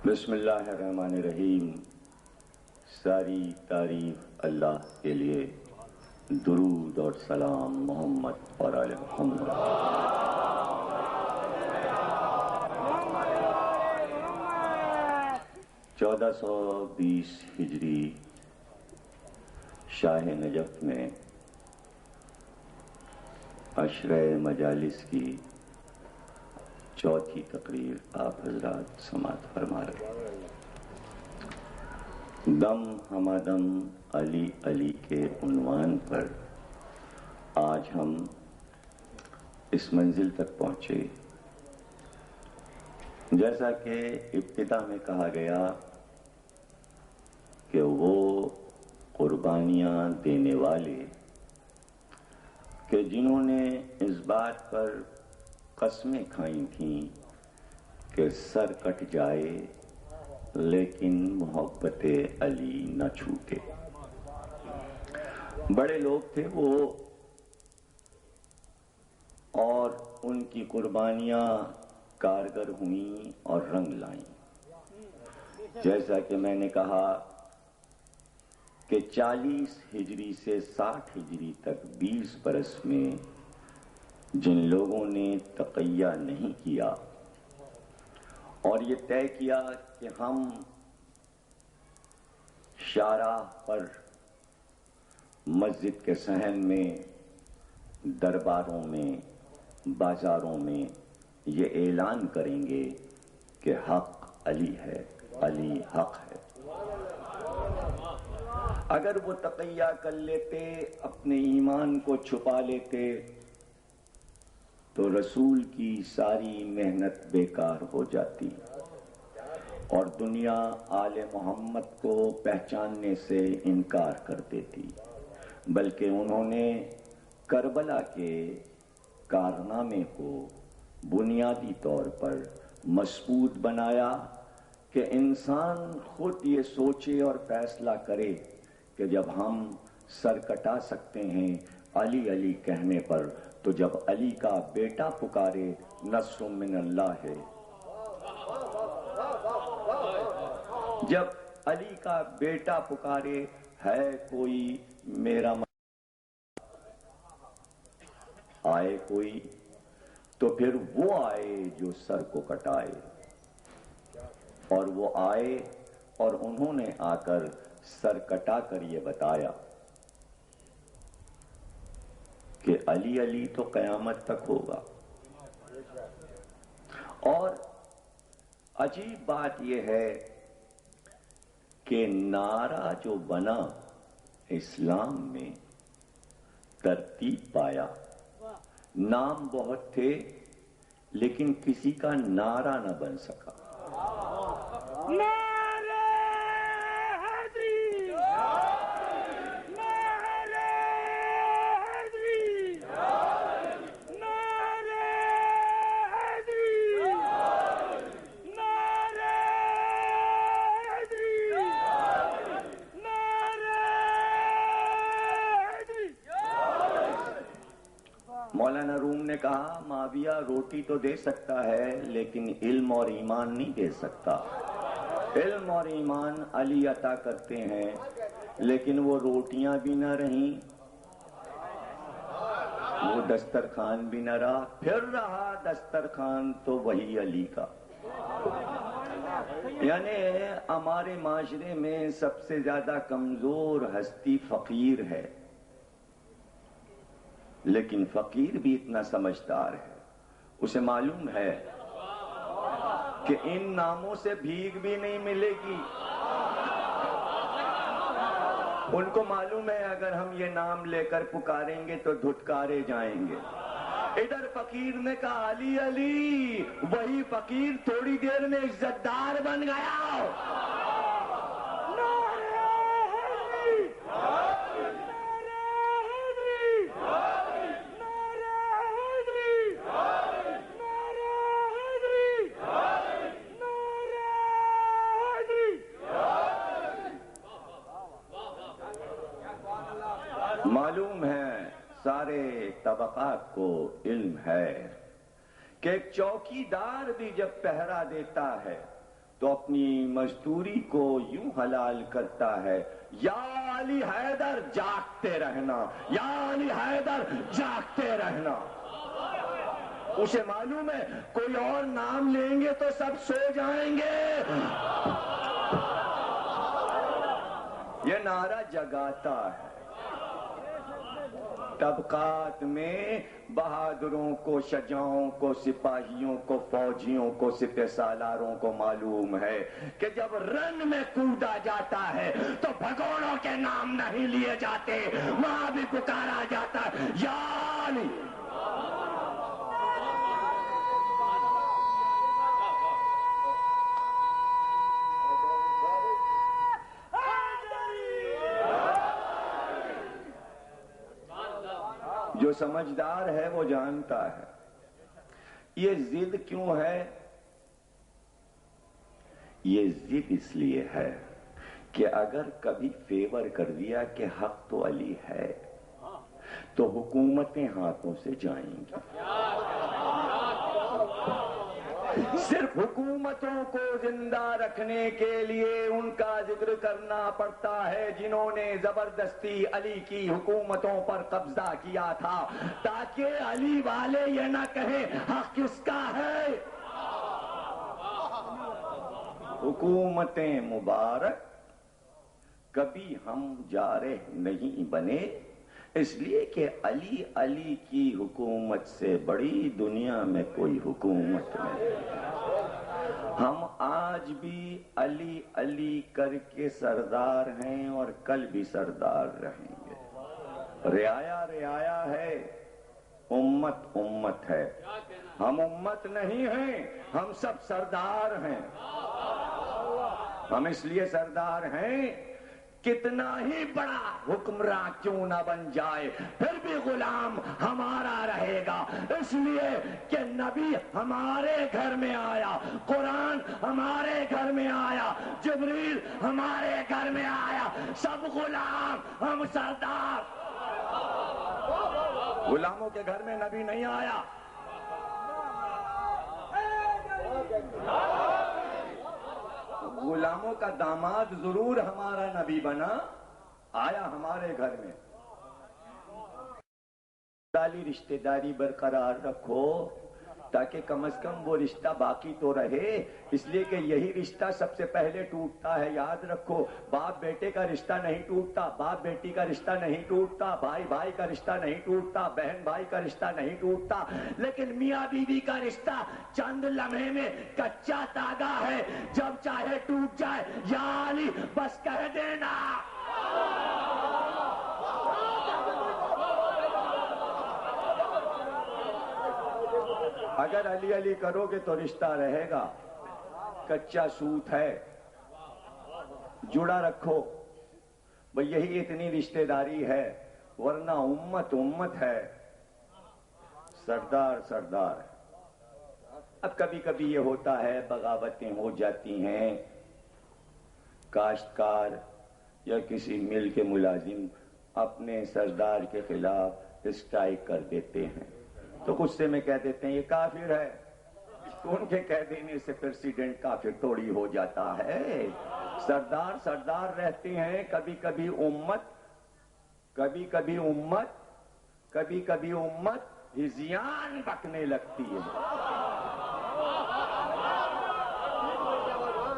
بسم اللہ الرحمن الرحیم۔ ساری تعریف اللہ کے لیے، درود اور سلام محمد اور آل محمد۔ 1420 ہجری شاہ نجف میں عشرہ مجالس کی چوتھی تقریر آپ حضرات سماعت فرما رہے ہیں۔ دم ہمادم علی علی کے عنوان پر آج ہم اس منزل تک پہنچے جیسا کہ ابتدا میں کہا گیا کہ وہ قربانیاں دینے والے کہ جنہوں نے اس بات پر قسمیں کھائی تھیں کہ سر کٹ جائے لیکن محبت علی نہ چھوٹے۔ بڑے لوگ تھے وہ اور ان کی قربانیاں کارگر ہوئیں اور رنگ لائیں۔ جیسا کہ میں نے کہا کہ 40 ہجری سے 60 ہجری تک 20 برس میں جن لوگوں نے تقیہ نہیں کیا اور یہ طے کیا کہ ہم شاہراہ پر، مسجد کے صحن میں، درباروں میں، بازاروں میں یہ اعلان کریں گے کہ حق علی ہے، علی حق ہے۔ اگر وہ تقیہ کر لیتے، اپنے ایمان کو چھپا لیتے تو رسول کی ساری محنت بیکار ہو جاتی اور دنیا آل محمد کو پہچاننے سے انکار کر دیتی۔ بلکہ انہوں نے کربلا کے کارنامے کو بنیادی طور پر مضبوط بنایا کہ انسان خود یہ سوچے اور فیصلہ کرے کہ جب ہم سر کٹا سکتے ہیں علی علی کہنے پر، تو جب علی کا بیٹا پکارے نصر من اللہ ہے، جب علی کا بیٹا پکارے ہے کوئی میرا آئے کوئی، تو پھر وہ آئے جو سر کو کٹائے۔ اور وہ آئے اور انہوں نے آ کر سر کٹا کر یہ بتایا کہ علی علی تو قیامت تک ہوگا۔ اور عجیب بات یہ ہے کہ نعرہ جو بنا اسلام میں ترتیب پایا، نام بہت تھے لیکن کسی کا نعرہ نہ بن سکا۔ مولانا روم نے کہا معاویہ روٹی تو دے سکتا ہے لیکن علم اور ایمان نہیں دے سکتا۔ علم اور ایمان علی عطا کرتے ہیں لیکن وہ روٹیاں بھی نہ رہیں، وہ دسترخوان بھی نہ رہا، پھر رہا دسترخوان تو وہی علی کا۔ یعنی ہمارے معاشرے میں سب سے زیادہ کمزور ہستی فقیر ہے، لیکن فقیر بھی اتنا سمجھدار ہے، اسے معلوم ہے کہ ان ناموں سے بھیگ بھی نہیں ملے گی۔ ان کو معلوم ہے اگر ہم یہ نام لے کر پکاریں گے تو دھتکارے جائیں گے۔ ادھر فقیر نے کہا علی علی، وہی فقیر تھوڑی دیر میں عزت دار بن گیا۔ معلوم ہے سارے طبقات کو علم ہے کہ ایک چوکیدار بھی جب پہرا دیتا ہے تو اپنی مزدوری کو یوں حلال کرتا ہے، یا علی حیدر جاگتے رہنا، یا علی حیدر جاگتے رہنا۔ اسے معلوم ہے کوئی اور نام لیں گے تو سب سو جائیں گے، یہ نعرہ جگاتا ہے۔ طبقات میں بہادروں کو، شجاعوں کو، سپاہیوں کو، فوجیوں کو، سپہ سالاروں کو معلوم ہے کہ جب رن میں کودا جاتا ہے تو بھگوڑوں کے نام نہیں لیے جاتے، وہاں بھی پکارا جاتا ہے یا علی۔ جو سمجھدار ہے وہ جانتا ہے یہ ضد کیوں ہے۔ یہ ضد اس لیے ہے کہ اگر کبھی فیور کر دیا کہ حق تو علی ہے تو حکومتیں ہاتھوں سے جائیں گی۔ صرف حکومتوں کو زندہ رکھنے کے لیے ان کا ذکر کرنا پڑتا ہے جنہوں نے زبردستی علی کی حکومتوں پر قبضہ کیا تھا، تاکہ علی والے یہ نہ کہیں حق کس کا ہے۔ حکومتیں مبارک کبھی ہم جارح نہیں بنے، اس لیے کہ علی کی حکومت سے بڑی دنیا میں کوئی حکومت نہیں۔ ہم آج بھی علی کر کے سردار ہیں اور کل بھی سردار رہیں گے۔ رعایا ہے، امت ہے۔ ہم امت نہیں ہیں، ہم سب سردار ہیں۔ ہم اس لیے سردار ہیں کتنا ہی بڑا حکمراں کیوں نہ بن جائے پھر بھی غلام ہمارا رہے گا، اس لیے کہ نبی ہمارے گھر میں آیا، قرآن ہمارے گھر میں آیا، جبریل ہمارے گھر میں آیا، سب غلام، ہم سردار۔ غلاموں کے گھر میں نبی نہیں آیا۔ غلاموں کا داماد ضرور ہمارا نبی بنا، آیا ہمارے گھر میں۔ رشتہ داری برقرار رکھو تاکہ کم از کم وہ رشتہ باقی تو رہے، اس لیے کہ یہی رشتہ سب سے پہلے ٹوٹتا ہے۔ یاد رکھو، باپ بیٹے کا رشتہ نہیں ٹوٹتا، باپ بیٹی کا رشتہ نہیں ٹوٹتا، بھائی بھائی کا رشتہ نہیں ٹوٹتا، بہن بھائی کا رشتہ نہیں ٹوٹتا، لیکن میاں بیوی کا رشتہ چند لمحے میں کچا تاگا ہے، جب چاہے ٹوٹ جائے۔ یا علی بس کہہ دینا۔ اگر علی کرو گے تو رشتہ رہے گا، کچا سوت ہے، جڑا رکھو بھئی، یہی اتنی رشتہ داری ہے، ورنہ امت ہے، سردار۔ اب کبھی کبھی یہ ہوتا ہے بغاوتیں ہو جاتی ہیں، کاشتکار یا کسی مل کے ملازم اپنے سردار کے خلاف اسٹرائک کر دیتے ہیں تو غصے میں کہہ دیتے ہیں یہ کافر ہے، تو ان کے کہہ دینے سے پریسیڈنٹ کافر تھوڑی ہو جاتا ہے۔ سردار رہتے ہیں، کبھی کبھی امت ہذیان بکنے لگتی ہے۔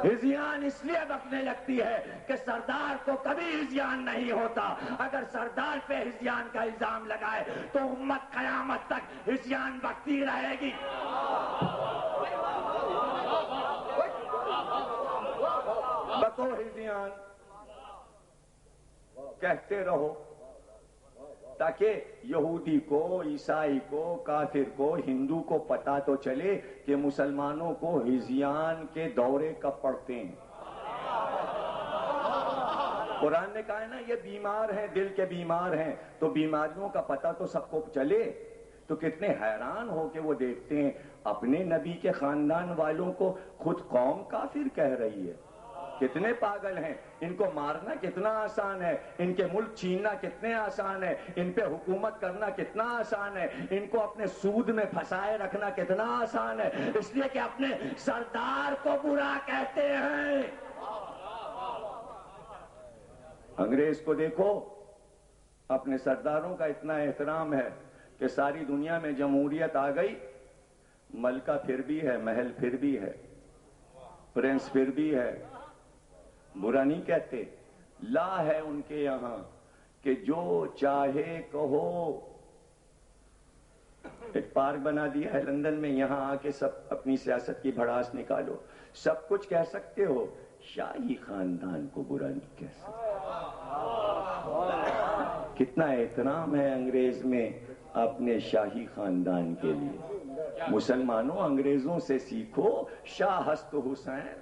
ہذیان اس لیے بکنے لگتی ہے کہ سردار کو کبھی ہذیان نہیں ہوتا۔ اگر سردار پہ ہذیان کا الزام لگائے تو امت قیامت تک ہذیان بکتی رہے گی۔ بکو ہذیان، کہتے رہو تاکہ یہودی کو، عیسائی کو، کافر کو، ہندو کو پتا تو چلے کہ مسلمانوں کو ہذیان کے دورے کب پڑتے ہیں۔ قرآن نے کہا ہے نا یہ بیمار ہیں، دل کے بیمار ہیں، تو بیماریوں کا پتہ تو سب کو چلے۔ تو کتنے حیران ہو کہ وہ دیکھتے ہیں اپنے نبی کے خاندان والوں کو خود قوم کافر کہہ رہی ہے۔ کتنے پاگل ہیں، ان کو مارنا کتنا آسان ہے، ان کے ملک چھیننا کتنے آسان ہے، ان پہ حکومت کرنا کتنا آسان ہے، ان کو اپنے سود میں پھنسائے رکھنا کتنا آسان ہے، اس لیے کہ اپنے سردار کو برا کہتے ہیں۔ انگریز کو دیکھو، اپنے سرداروں کا اتنا احترام ہے کہ ساری دنیا میں جمہوریت آ گئی، ملکہ پھر بھی ہے، محل پھر بھی ہے، پرنس پھر بھی ہے، برا نہیں کہتے۔ لا ہے ان کے یہاں کہ جو چاہے کہو۔ ایک پارک بنا دیا ہے لندن میں، یہاں آ کے سب اپنی سیاست کی بھڑاس نکالو، سب کچھ کہہ سکتے ہو، شاہی خاندان کو برا نہیں کہہ سکتے۔ کتنا احترام ہے انگریز میں اپنے شاہی خاندان کے لیے۔ مسلمانوں انگریزوں سے سیکھو، شاہ ہست حسین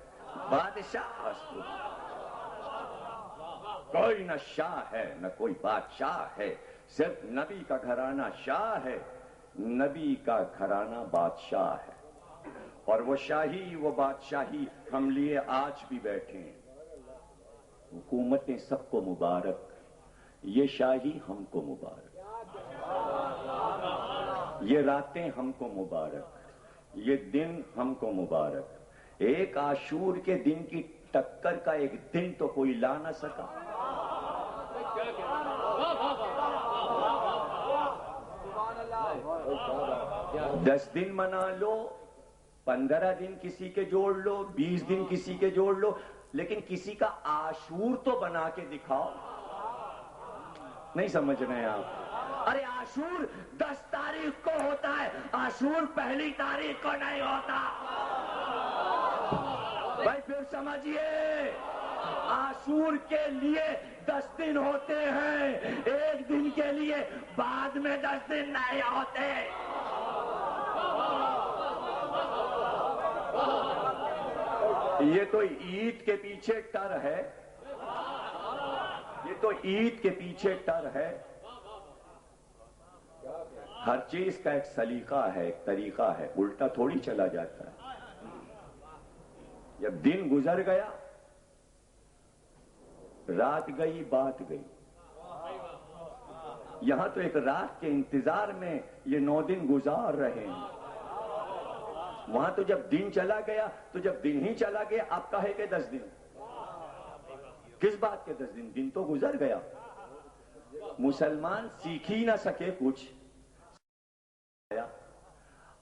بادشاہ ہست حسین۔ کوئی نہ شاہ ہے نہ کوئی بادشاہ ہے، صرف نبی کا گھرانہ شاہ ہے، نبی کا گھرانہ بادشاہ ہے، اور وہ شاہی وہ بادشاہی ہم لیے آج بھی بیٹھے ہیں۔ حکومتیں سب کو مبارک، یہ شاہی ہم کو مبارک، یہ راتیں ہم کو مبارک، یہ دن ہم کو مبارک۔ ایک عاشور کے دن کی ٹکر کا ایک دن تو کوئی لا نہ سکا۔ 10 دن منا لو، 15 دن کسی کے جوڑ لو، 20 دن کسی کے جوڑ لو، لیکن کسی کا عاشور تو بنا کے دکھاؤ۔ نہیں سمجھ رہے ہیں آپ؟ ارے عاشور 10 تاریخ کو ہوتا ہے، عاشور پہلی تاریخ کو نہیں ہوتا۔ بھائی پھر سمجھیے، عاشور کے لیے 10 دن ہوتے ہیں، ایک دن کے لیے بعد میں 10 دن نہیں ہوتے۔ یہ تو عید کے پیچھے ٹر ہے، یہ تو عید کے پیچھے ٹر ہے۔ ہر چیز کا ایک سلیقہ ہے، ایک طریقہ ہے، الٹا تھوڑی چلا جاتا ہے۔ جب دن گزر گیا، رات گئی بات گئی۔ یہاں تو ایک رات کے انتظار میں یہ 9 دن گزار رہے ہیں، وہاں تو جب دن چلا گیا تو جب دن ہی چلا گیا آپ کہے کہ 10 دن، کس بات کے 10 دن؟ دن تو گزر گیا۔ مسلمان سیکھ ہی نہ سکے کچھ۔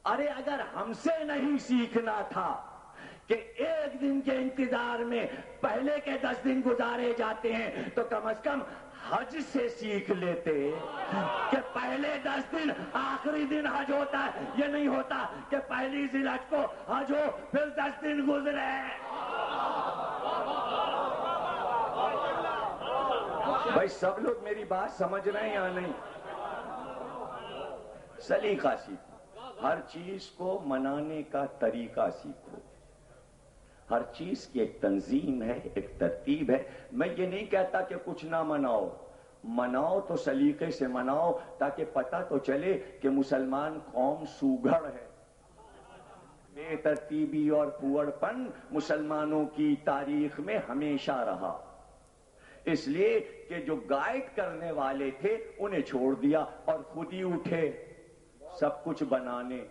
ارے اگر ہم سے نہیں سیکھنا تھا کہ ایک دن کے انتظار میں پہلے کے 10 دن گزارے جاتے ہیں تو کم از کم حج سے سیکھ لیتے کہ پہلے 10 دن آخری دن حج ہوتا ہے، یہ نہیں ہوتا کہ پہلی ذی الحج کو حج ہو پھر 10 دن گزرے۔ بھائی سب لوگ میری بات سمجھ رہے ہیں یا نہیں؟ سلیقہ سیکھو، ہر چیز کو منانے کا طریقہ سیکھو، ہر چیز کی ایک تنظیم ہے، ایک ترتیب ہے۔ میں یہ نہیں کہتا کہ کچھ نہ مناؤ، مناؤ تو سلیقے سے مناؤ، تاکہ پتہ تو چلے کہ مسلمان قوم سوگھڑ ہے۔ بے ترتیبی اور پھوڑ پن مسلمانوں کی تاریخ میں ہمیشہ رہا، اس لیے کہ جو گائیڈ کرنے والے تھے انہیں چھوڑ دیا اور خود ہی اٹھے سب کچھ بنانے۔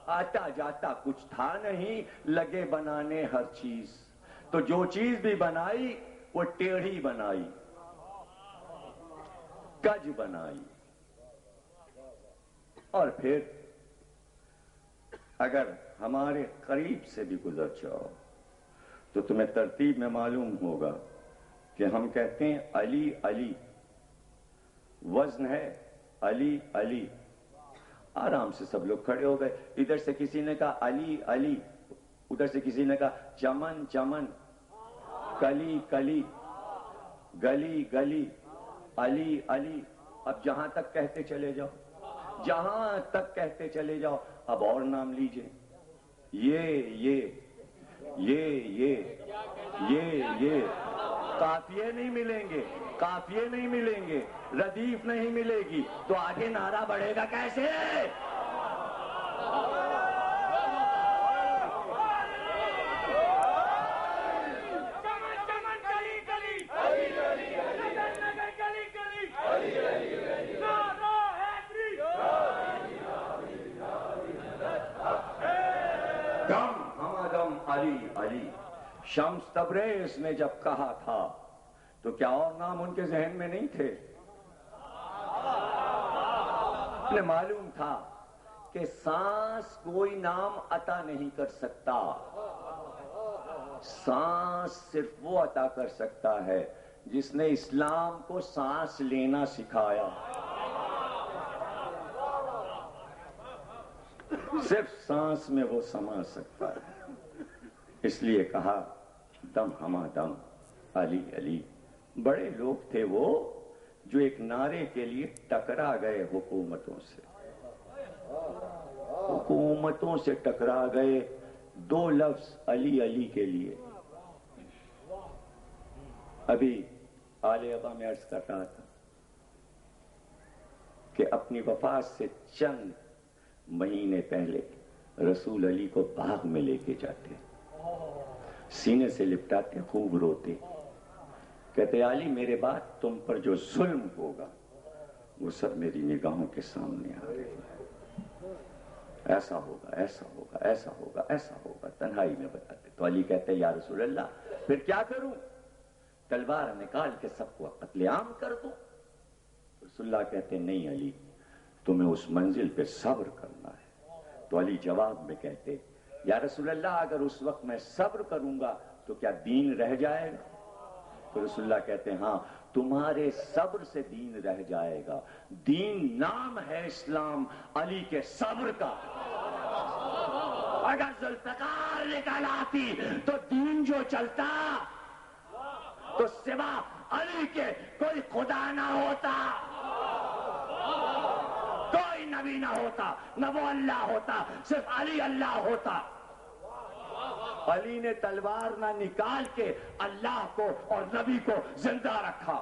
آتا جاتا کچھ تھا نہیں، لگے بنانے ہر چیز، تو جو چیز بھی بنائی وہ ٹیڑھی بنائی، کج بنائی۔ اور پھر اگر ہمارے قریب سے بھی گزر جاؤ تو تمہیں ترتیب میں معلوم ہوگا کہ ہم کہتے ہیں علی علی، وزن ہے علی علی۔ آرام سے سب لوگ کھڑے ہو گئے، ادھر سے کسی نے کہا علی علی، ادھر سے کسی نے کہا چمن چمن، کلی کلی، گلی گلی، علی علی۔ اب جہاں تک کہتے چلے جاؤ، جہاں تک کہتے چلے جاؤ، اب اور نام لیجئے، یہ قافیے نہیں ملیں گے، قافیے نہیں ملیں گے، ردیف نہیں ملے گی، تو آگے نعرہ بڑھے گا کیسے؟ علی علی. شمس تبریز نے جب کہا تھا تو کیا اور نام ان کے ذہن میں نہیں تھے؟ انہیں معلوم تھا کہ سانس کوئی نام عطا نہیں کر سکتا. سانس صرف وہ عطا کر سکتا ہے جس نے اسلام کو سانس لینا سکھایا. صرف سانس میں وہ سما سکتا ہے. اس لیے کہا دم ہما دم علی علی. بڑے لوگ تھے وہ جو ایک نعرے کے لیے ٹکرا گئے حکومتوں سے. حکومتوں سے ٹکرا گئے 2 لفظ علی علی کے لیے. ابھی آل ابا میں عرض کر رہا تھا کہ اپنی وفات سے چند مہینے پہلے رسول علی کو باغ میں لے کے جاتے, سینے سے لپٹاتے, خوب روتے, کہتے علی میرے بعد تم پر جو ظلم ہوگا وہ سب میری نگاہوں کے سامنے آ رہے ہیں. ایسا ہوگا, ایسا ہوگا, ایسا ہوگا, ایسا ہوگا. تنہائی میں بتاتے. تو علی کہتے یا رسول اللہ پھر کیا کروں؟ تلوار نکال کے سب کو قتل عام کر دو. رسول اللہ کہتے نہیں علی, تمہیں اس منزل پہ صبر کرنا ہے. تو علی جواب میں کہتے یا رسول اللہ اگر اس وقت میں صبر کروں گا تو کیا دین رہ جائے گا؟ تو رسول اللہ کہتے ہیں ہاں تمہارے صبر سے دین رہ جائے گا. دین نام ہے اسلام علی کے صبر کا. اگر ذوالفقار نکل آتی تو دین جو چلتا تو سوا علی کے کوئی خدا نہ ہوتا, کوئی نبی نہ ہوتا, نہ وہ اللہ ہوتا, صرف علی اللہ ہوتا. علی نے تلوار نہ نکال کے اللہ کو اور نبی کو زندہ رکھا.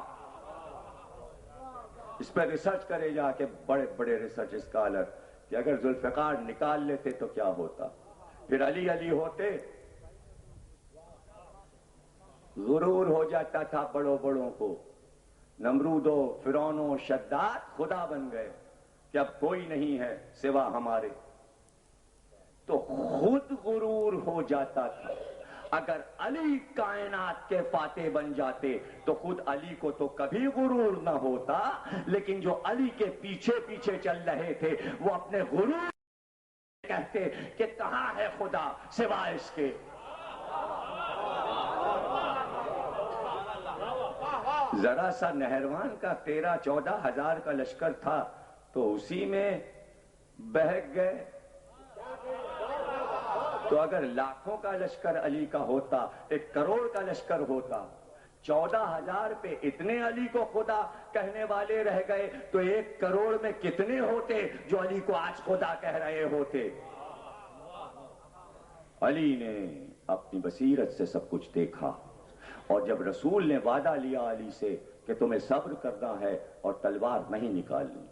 اس پر ریسرچ کرے جا کے بڑے بڑے ریسرچ اسکالر کہ اگر ذوالفقار نکال لیتے تو کیا ہوتا, پھر علی علی ہوتے. غرور ہو جاتا تھا بڑوں بڑوں کو. نمرود و فرعون و شداد خدا بن گئے کہ اب کوئی نہیں ہے سوا ہمارے. تو خود غرور ہو جاتا تھا. اگر علی کائنات کے فاتح بن جاتے تو خود علی کو تو کبھی غرور نہ ہوتا, لیکن جو علی کے پیچھے پیچھے چل رہے تھے وہ اپنے غرور کہتے کہ کہاں ہے خدا سوائے اس کے. ذرا سا نہروان کا 13-14 ہزار کا لشکر تھا تو اسی میں بہک گئے. تو اگر لاکھوں کا لشکر علی کا ہوتا, 1 کروڑ کا لشکر ہوتا, 14,000 پہ اتنے علی کو خدا کہنے والے رہ گئے تو 1 کروڑ میں کتنے ہوتے جو علی کو آج خدا کہہ رہے ہوتے. علی نے اپنی بصیرت سے سب کچھ دیکھا, اور جب رسول نے وعدہ لیا علی سے کہ تمہیں صبر کرنا ہے اور تلوار نہیں نکالنی,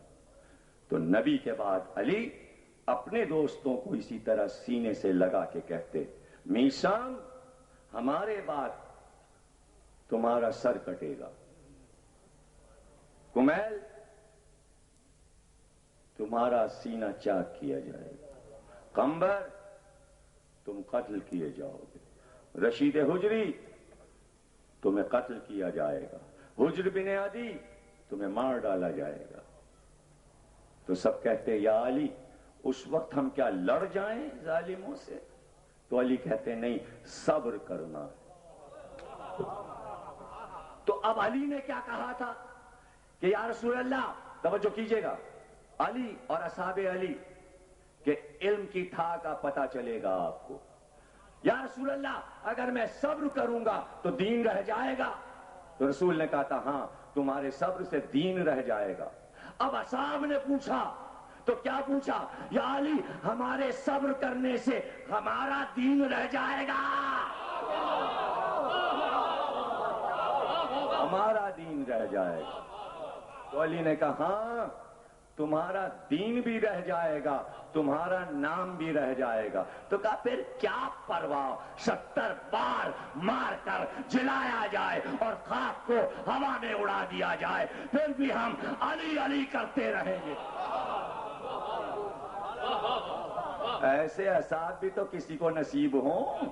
تو نبی کے بعد علی اپنے دوستوں کو اسی طرح سینے سے لگا کے کہتے میسام ہمارے بعد تمہارا سر کٹے گا, کمیل تمہارا سینہ چاک کیا جائے گا, قمبر تم قتل کیے جاؤ گے, رشید حجری تمہیں قتل کیا جائے گا, حجر بن عدی تمہیں مار ڈالا جائے گا. تو سب کہتے یا علی اس وقت ہم کیا لڑ جائیں ظالموں سے؟ تو علی کہتے نہیں, صبر کرنا. تو اب علی نے کیا کہا تھا کہ یا رسول اللہ, توجہ کیجئے گا, علی اور اصحاب علی کہ علم کی تھا کا پتہ چلے گا آپ کو. یا رسول اللہ اگر میں صبر کروں گا تو دین رہ جائے گا. تو رسول نے کہا تھا ہاں تمہارے صبر سے دین رہ جائے گا. اب اصحاب نے پوچھا تو کیا پوچھا, یا علی ہمارے صبر کرنے سے ہمارا دین رہ جائے گا, ہمارا دین رہ جائے گا. تو علی نے کہا ہاں تمہارا دین بھی رہ جائے گا, تمہارا نام بھی رہ جائے گا. تو کہا پھر کیا پرواہ, 70 بار مار کر جلایا جائے اور خاک کو ہوا میں اڑا دیا جائے, پھر بھی ہم علی علی کرتے رہیں گے. ایسے اصحاب بھی تو کسی کو نصیب ہوں.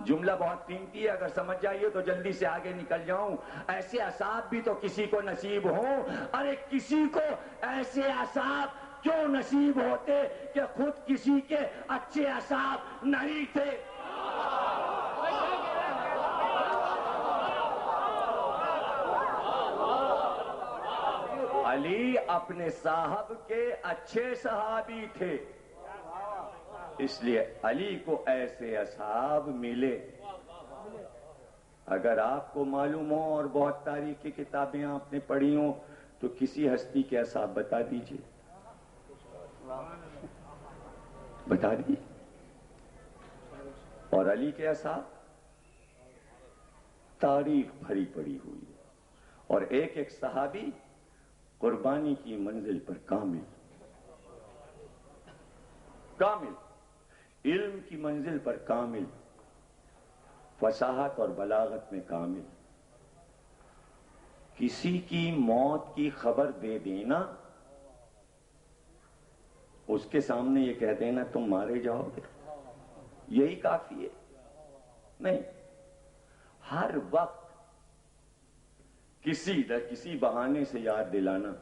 جملہ بہت قیمتی ہے، اگر سمجھ جائیے تو جلدی سے آگے نکل جاؤں. ایسے اعصاب بھی تو کسی کو نصیب ہوں. ارے کسی کو ایسے اعصاب کیوں نصیب ہوتے کہ خود کسی کے اچھے اعصاب نہیں تھے. علی اپنے صاحب کے اچھے صحابی تھے، اس لیے علی کو ایسے اصحاب ملے. اگر آپ کو معلوم ہو اور بہت تاریخ کی کتابیں آپ نے پڑھی ہوں تو کسی ہستی کے اصحاب بتا دیجئے، بتا دیجئے. اور علی کے اصحاب تاریخ بھری پڑی ہوئی ہے، اور ایک ایک صحابی قربانی کی منزل پر کامل، علم کی منزل پر کامل، فصاحت اور بلاغت میں کامل. کسی کی موت کی خبر دے دینا، اس کے سامنے یہ کہہ دینا تم مارے جاؤ گے، یہی کافی ہے. نہیں، ہر وقت کسی نہ کسی بہانے سے یاد دلانا.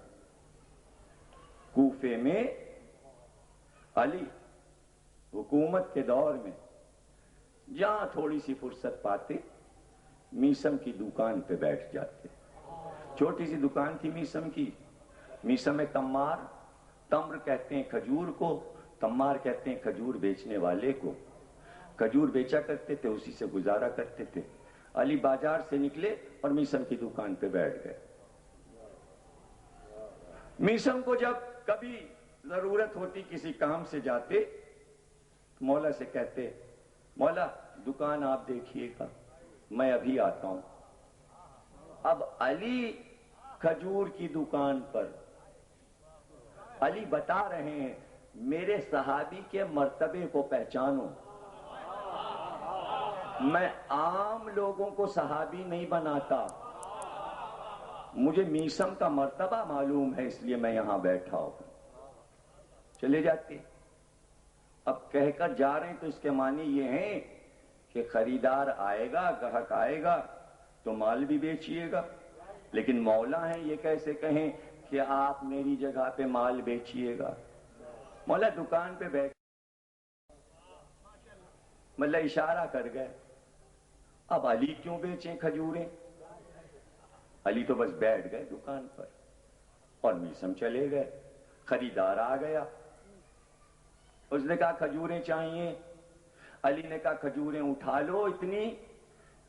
کوفے میں علی حکومت کے دور میں جہاں تھوڑی سی فرصت پاتے میسم کی دکان پہ بیٹھ جاتے. چھوٹی سی دکان تھی میسم کی. میسم تمار، تمر کہتے ہیں کھجور کو، تمار کہتے ہیں کھجور بیچنے والے کو. کھجور بیچا کرتے تھے، اسی سے گزارا کرتے تھے. علی بازار سے نکلے اور میسم کی دکان پہ بیٹھ گئے. میسم کو جب کبھی ضرورت ہوتی کسی کام سے جاتے تو مولا سے کہتے مولا دکان آپ دیکھیے گا، میں ابھی آتا ہوں. اب علی کھجور کی دکان پر، علی بتا رہے ہیں میرے صحابی کے مرتبے کو پہچانو. میں عام لوگوں کو صحابی نہیں بناتا، مجھے میسم کا مرتبہ معلوم ہے، اس لیے میں یہاں بیٹھا ہوں. چلے جاتے. اب کہہ کر جا رہے ہیں تو اس کے معنی یہ ہیں کہ خریدار آئے گا، گاہک آئے گا تو مال بھی بیچیے گا. لیکن مولا ہیں، یہ کیسے کہیں کہ آپ میری جگہ پہ مال بیچیے گا. مولا دکان پہ بیٹھ مطلب اشارہ کر گئے. اب علی کیوں بیچیں کھجوریں؟ علی تو بس بیٹھ گئے دکان پر اور میسم چلے گئے. خریدار آ گیا، اس نے کہا کھجوریں چاہیے. علی نے کہا کھجوریں اٹھا لو اتنی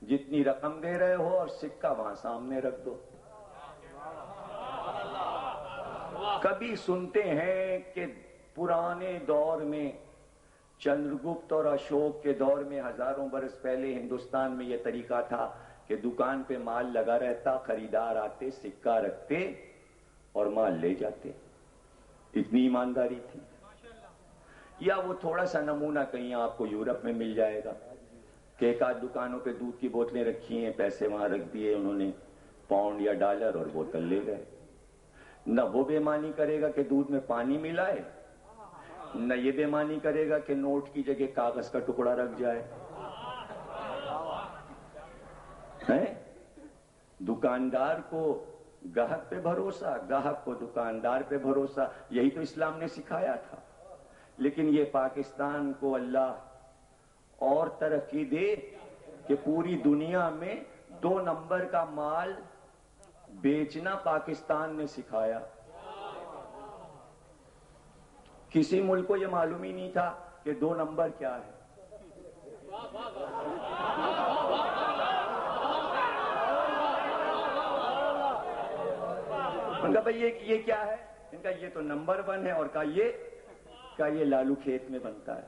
جتنی رقم دے رہے ہو اور سکہ وہاں سامنے رکھ دو. کبھی سنتے ہیں کہ پرانے دور میں چندرگپت اور اشوک کے دور میں ہزاروں برس پہلے ہندوستان میں یہ طریقہ تھا کہ دکان پہ مال لگا رہتا، خریدار آتے، سکہ رکھتے اور مال لے جاتے. اتنی ایمانداری تھی. یا وہ تھوڑا سا نمونہ کہیں آپ کو یورپ میں مل جائے گا کہ ایک آدھ دکانوں پہ دودھ کی بوتلیں رکھی ہیں، پیسے وہاں رکھ دیے انہوں نے، پاؤنڈ یا ڈالر، اور بوتل لے گئے. نہ وہ بے معنی کرے گا کہ دودھ میں پانی ملائے، نہ یہ بے معنی کرے گا کہ نوٹ کی جگہ کاغذ کا ٹکڑا رکھ جائے. دکاندار کو گاہک پہ بھروسہ، گاہک کو دکاندار پہ بھروسہ، یہی تو اسلام نے سکھایا تھا. لیکن یہ پاکستان کو اللہ اور ترقی دے کہ پوری دنیا میں 2 نمبر کا مال بیچنا پاکستان نے سکھایا. کسی ملک کو یہ معلوم ہی نہیں تھا کہ 2 نمبر کیا ہے. ان کا بھئی یہ کیا ہے؟ ان کا یہ تو نمبر 1 ہے. اور کہا یہ لالو کھیت میں بنتا ہے،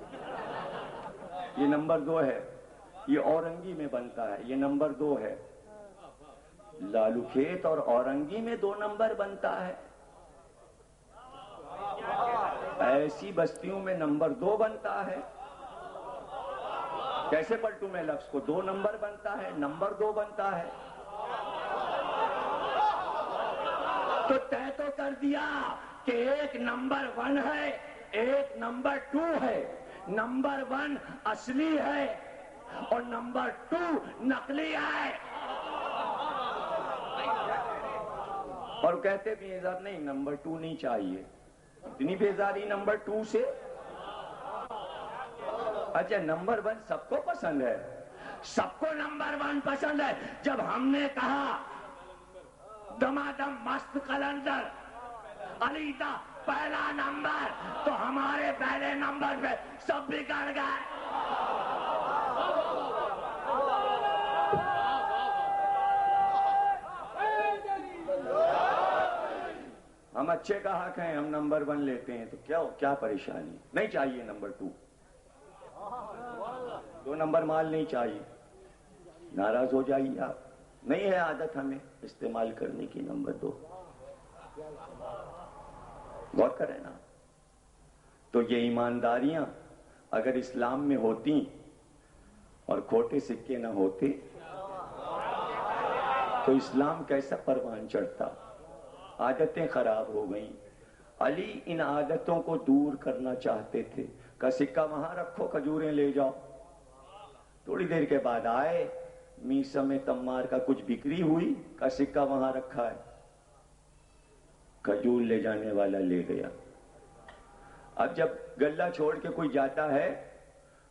یہ نمبر 2 ہے. یہ اورنگی میں بنتا ہے، یہ نمبر 2 ہے. لالو کھیت اور اورنگی میں 2 نمبر بنتا ہے. ایسی بستیوں میں نمبر 2 بنتا ہے. کیسے پلٹوں میں لفظ کو؟ 2 نمبر بنتا ہے، نمبر 2 بنتا ہے. تو طے تو کر دیا کہ ایک نمبر 1 ہے، ایک نمبر 2 ہے. نمبر 1 اصلی ہے، اور نمبر 2 نقلی ہے. اور کہتے بھی ہیں نہیں نمبر 2 نہیں چاہیے. اتنی بیزاری نمبر 2 سے. اچھا نمبر 1 سب کو پسند ہے, سب کو نمبر 1 پسند ہے. جب ہم نے کہا دمادم مست قلندر علی دا پہلا نمبر, تو ہمارے پہلے نمبر پہ سب بگڑ گئے. ہم اچھے کا حق ہیں, ہم نمبر 1 لیتے ہیں, تو کیا پریشانی. نہیں چاہیے نمبر 2, 2 نمبر مال نہیں چاہیے. ناراض ہو جائیے آپ, نہیں ہے عادت ہمیں استعمال کرنے کی نمبر 2. غور کریں نا. تو یہ ایمانداریاں اگر اسلام میں ہوتی اور کھوٹے سکے نہ ہوتے تو اسلام کیسا پروان چڑھتا. عادتیں خراب ہو گئیں. علی ان عادتوں کو دور کرنا چاہتے تھے. کا سکہ وہاں رکھو, کھجوریں لے جاؤ. تھوڑی دیر کے بعد آئے, میسم تمار کا کچھ بکری ہوئی, کا سکہ وہاں رکھا ہے. کھجور لے جانے والا لے گیا. اب جب گلہ چھوڑ کے کوئی جاتا ہے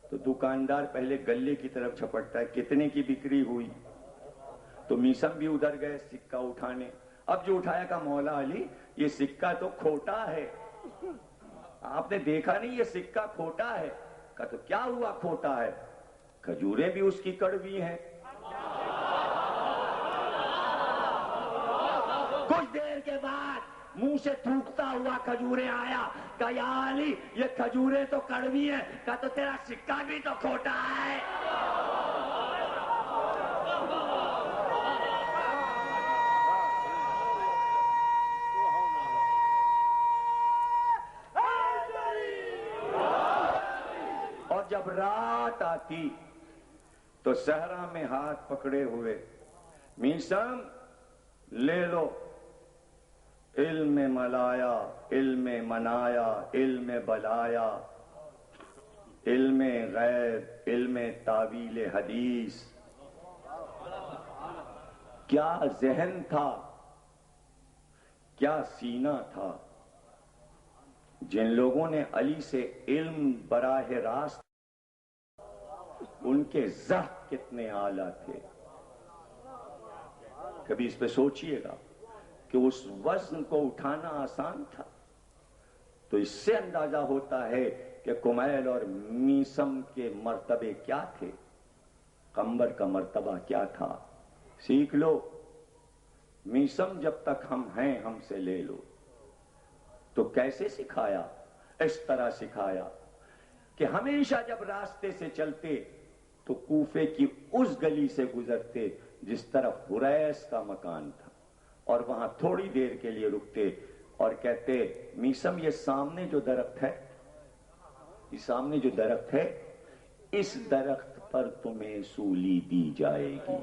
تو دکاندار پہلے گلے کی طرف جھپٹتا ہے, کتنے کی بکری ہوئی. تو میسم بھی ادھر گئے سکہ اٹھانے. اب جو اٹھایا کہا مولا علی یہ سکہ تو کھوٹا ہے, آپ نے دیکھا نہیں یہ سکہ کھوٹا ہے. کہا تو کیا ہوا کھوٹا ہے, کھجوریں بھی اس کی کڑوی ہیں. کچھ دیر کے بعد منہ سے تھوکتا ہوا کھجوریں آیا. کہا یا علی یہ کھجوریں تو کڑوی ہیں. کہا تو تیرا سکہ بھی تو کھوٹا ہے. اور جب رات آتی تو صحرا میں ہاتھ پکڑے ہوئے, میسم لے لو علم ملایا, علم منایا, علم بلایا, علم غیب, علم تعویل حدیث. کیا ذہن تھا, کیا سینہ تھا. جن لوگوں نے علی سے علم براہ راست, ان کے ذہن کتنے اعلیٰ تھے. کبھی اس پہ سوچئے گا کہ اس وزن کو اٹھانا آسان تھا. تو اس سے اندازہ ہوتا ہے کہ کمیل اور میسم کے مرتبے کیا تھے, قمبر کا مرتبہ کیا تھا. سیکھ لو. میسم جب تک ہم ہیں ہم سے لے لو. تو کیسے سکھایا, اس طرح سکھایا کہ ہمیشہ جب راستے سے چلتے تو کوفے کی اس گلی سے گزرتے جس طرف حریث کا مکان تھا, اور وہاں تھوڑی دیر کے لیے رکتے اور کہتے میسم یہ سامنے جو درخت ہے, یہ سامنے جو درخت ہے, اس درخت پر تمہیں سولی دی جائے گی.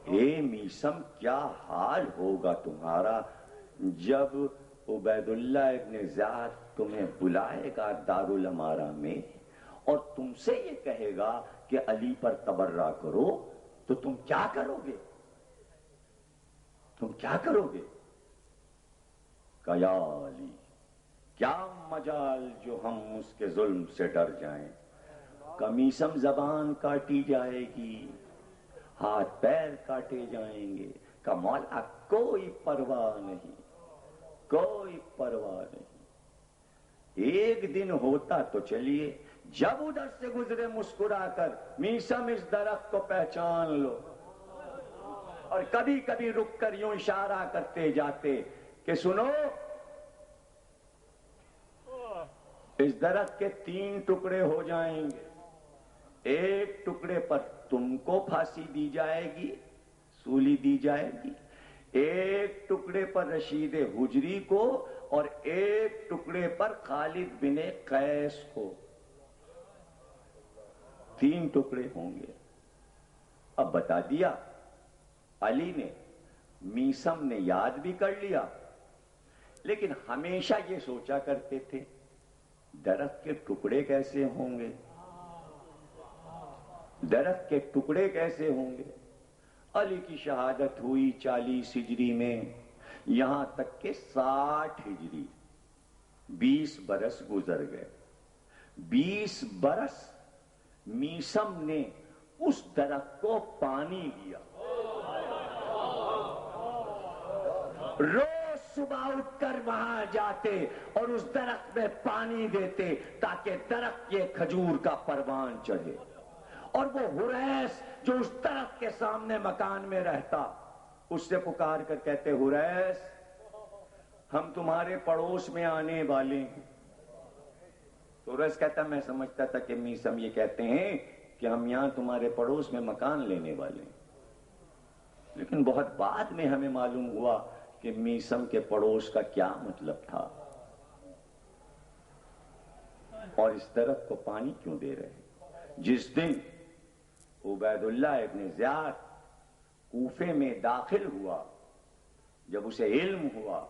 اے میسم کیا حال ہوگا تمہارا جب عبید اللہ ابن زیاد تمہیں بلائے گا دارالامارہ میں اور تم سے یہ کہے گا کہ علی پر تبرہ کرو, تو تم کیا کرو گے, تم کیا کرو گے. کہ یا علی کیا مجال جو ہم اس کے ظلم سے ڈر جائیں. کمیسم زبان کاٹی جائے گی, ہاتھ پیر کاٹے جائیں گے. کہ مولا کوئی پرواہ نہیں, کوئی پرواہ نہیں. ایک دن ہوتا تو چلیے, جب ادھر سے گزرے مسکرا کر میسم اس درخت کو پہچان لو. اور کبھی کبھی رک کر یوں اشارہ کرتے جاتے کہ سنو اس درخت کے 3 ٹکڑے ہو جائیں گے. ایک ٹکڑے پر تم کو پھانسی دی جائے گی, سولی دی جائے گی. ایک ٹکڑے پر رشید حجری کو, اور ایک ٹکڑے پر خالد بن قیس کو. 3 ٹکڑے ہوں گے. اب بتا دیا علی نے, میسم نے یاد بھی کر لیا. لیکن ہمیشہ یہ سوچا کرتے تھے درخت کے ٹکڑے کیسے ہوں گے. درخت کے ٹکڑے کیسے ہوں گے؟ علی کی شہادت ہوئی 40 ہجری میں، یہاں تک کہ 60 ہجری 20 برس گزر گئے۔ 20 برس میثم نے اس درخت کو پانی دیا، روز صبح اٹھ کر وہاں جاتے اور اس درخت میں پانی دیتے تاکہ درخت یہ کھجور کا پروان چڑھے۔ اور وہ حریث جو اس درخت کے سامنے مکان میں رہتا، اس سے پکار کر کہتے، حریث ہم تمہارے پڑوس میں آنے والے ہیں۔ تو حریث کہتا، میں سمجھتا تھا کہ میثم یہ کہتے ہیں کہ ہم یہاں تمہارے پڑوس میں مکان لینے والے ہیں، لیکن بہت بعد میں ہمیں معلوم ہوا کہ میثم کے پڑوس کا کیا مطلب تھا اور اس درخت کو پانی کیوں دے رہے ہیں۔ جس دن عبید اللہ ابن زیاد کوفے میں داخل ہوا، جب اسے علم ہوا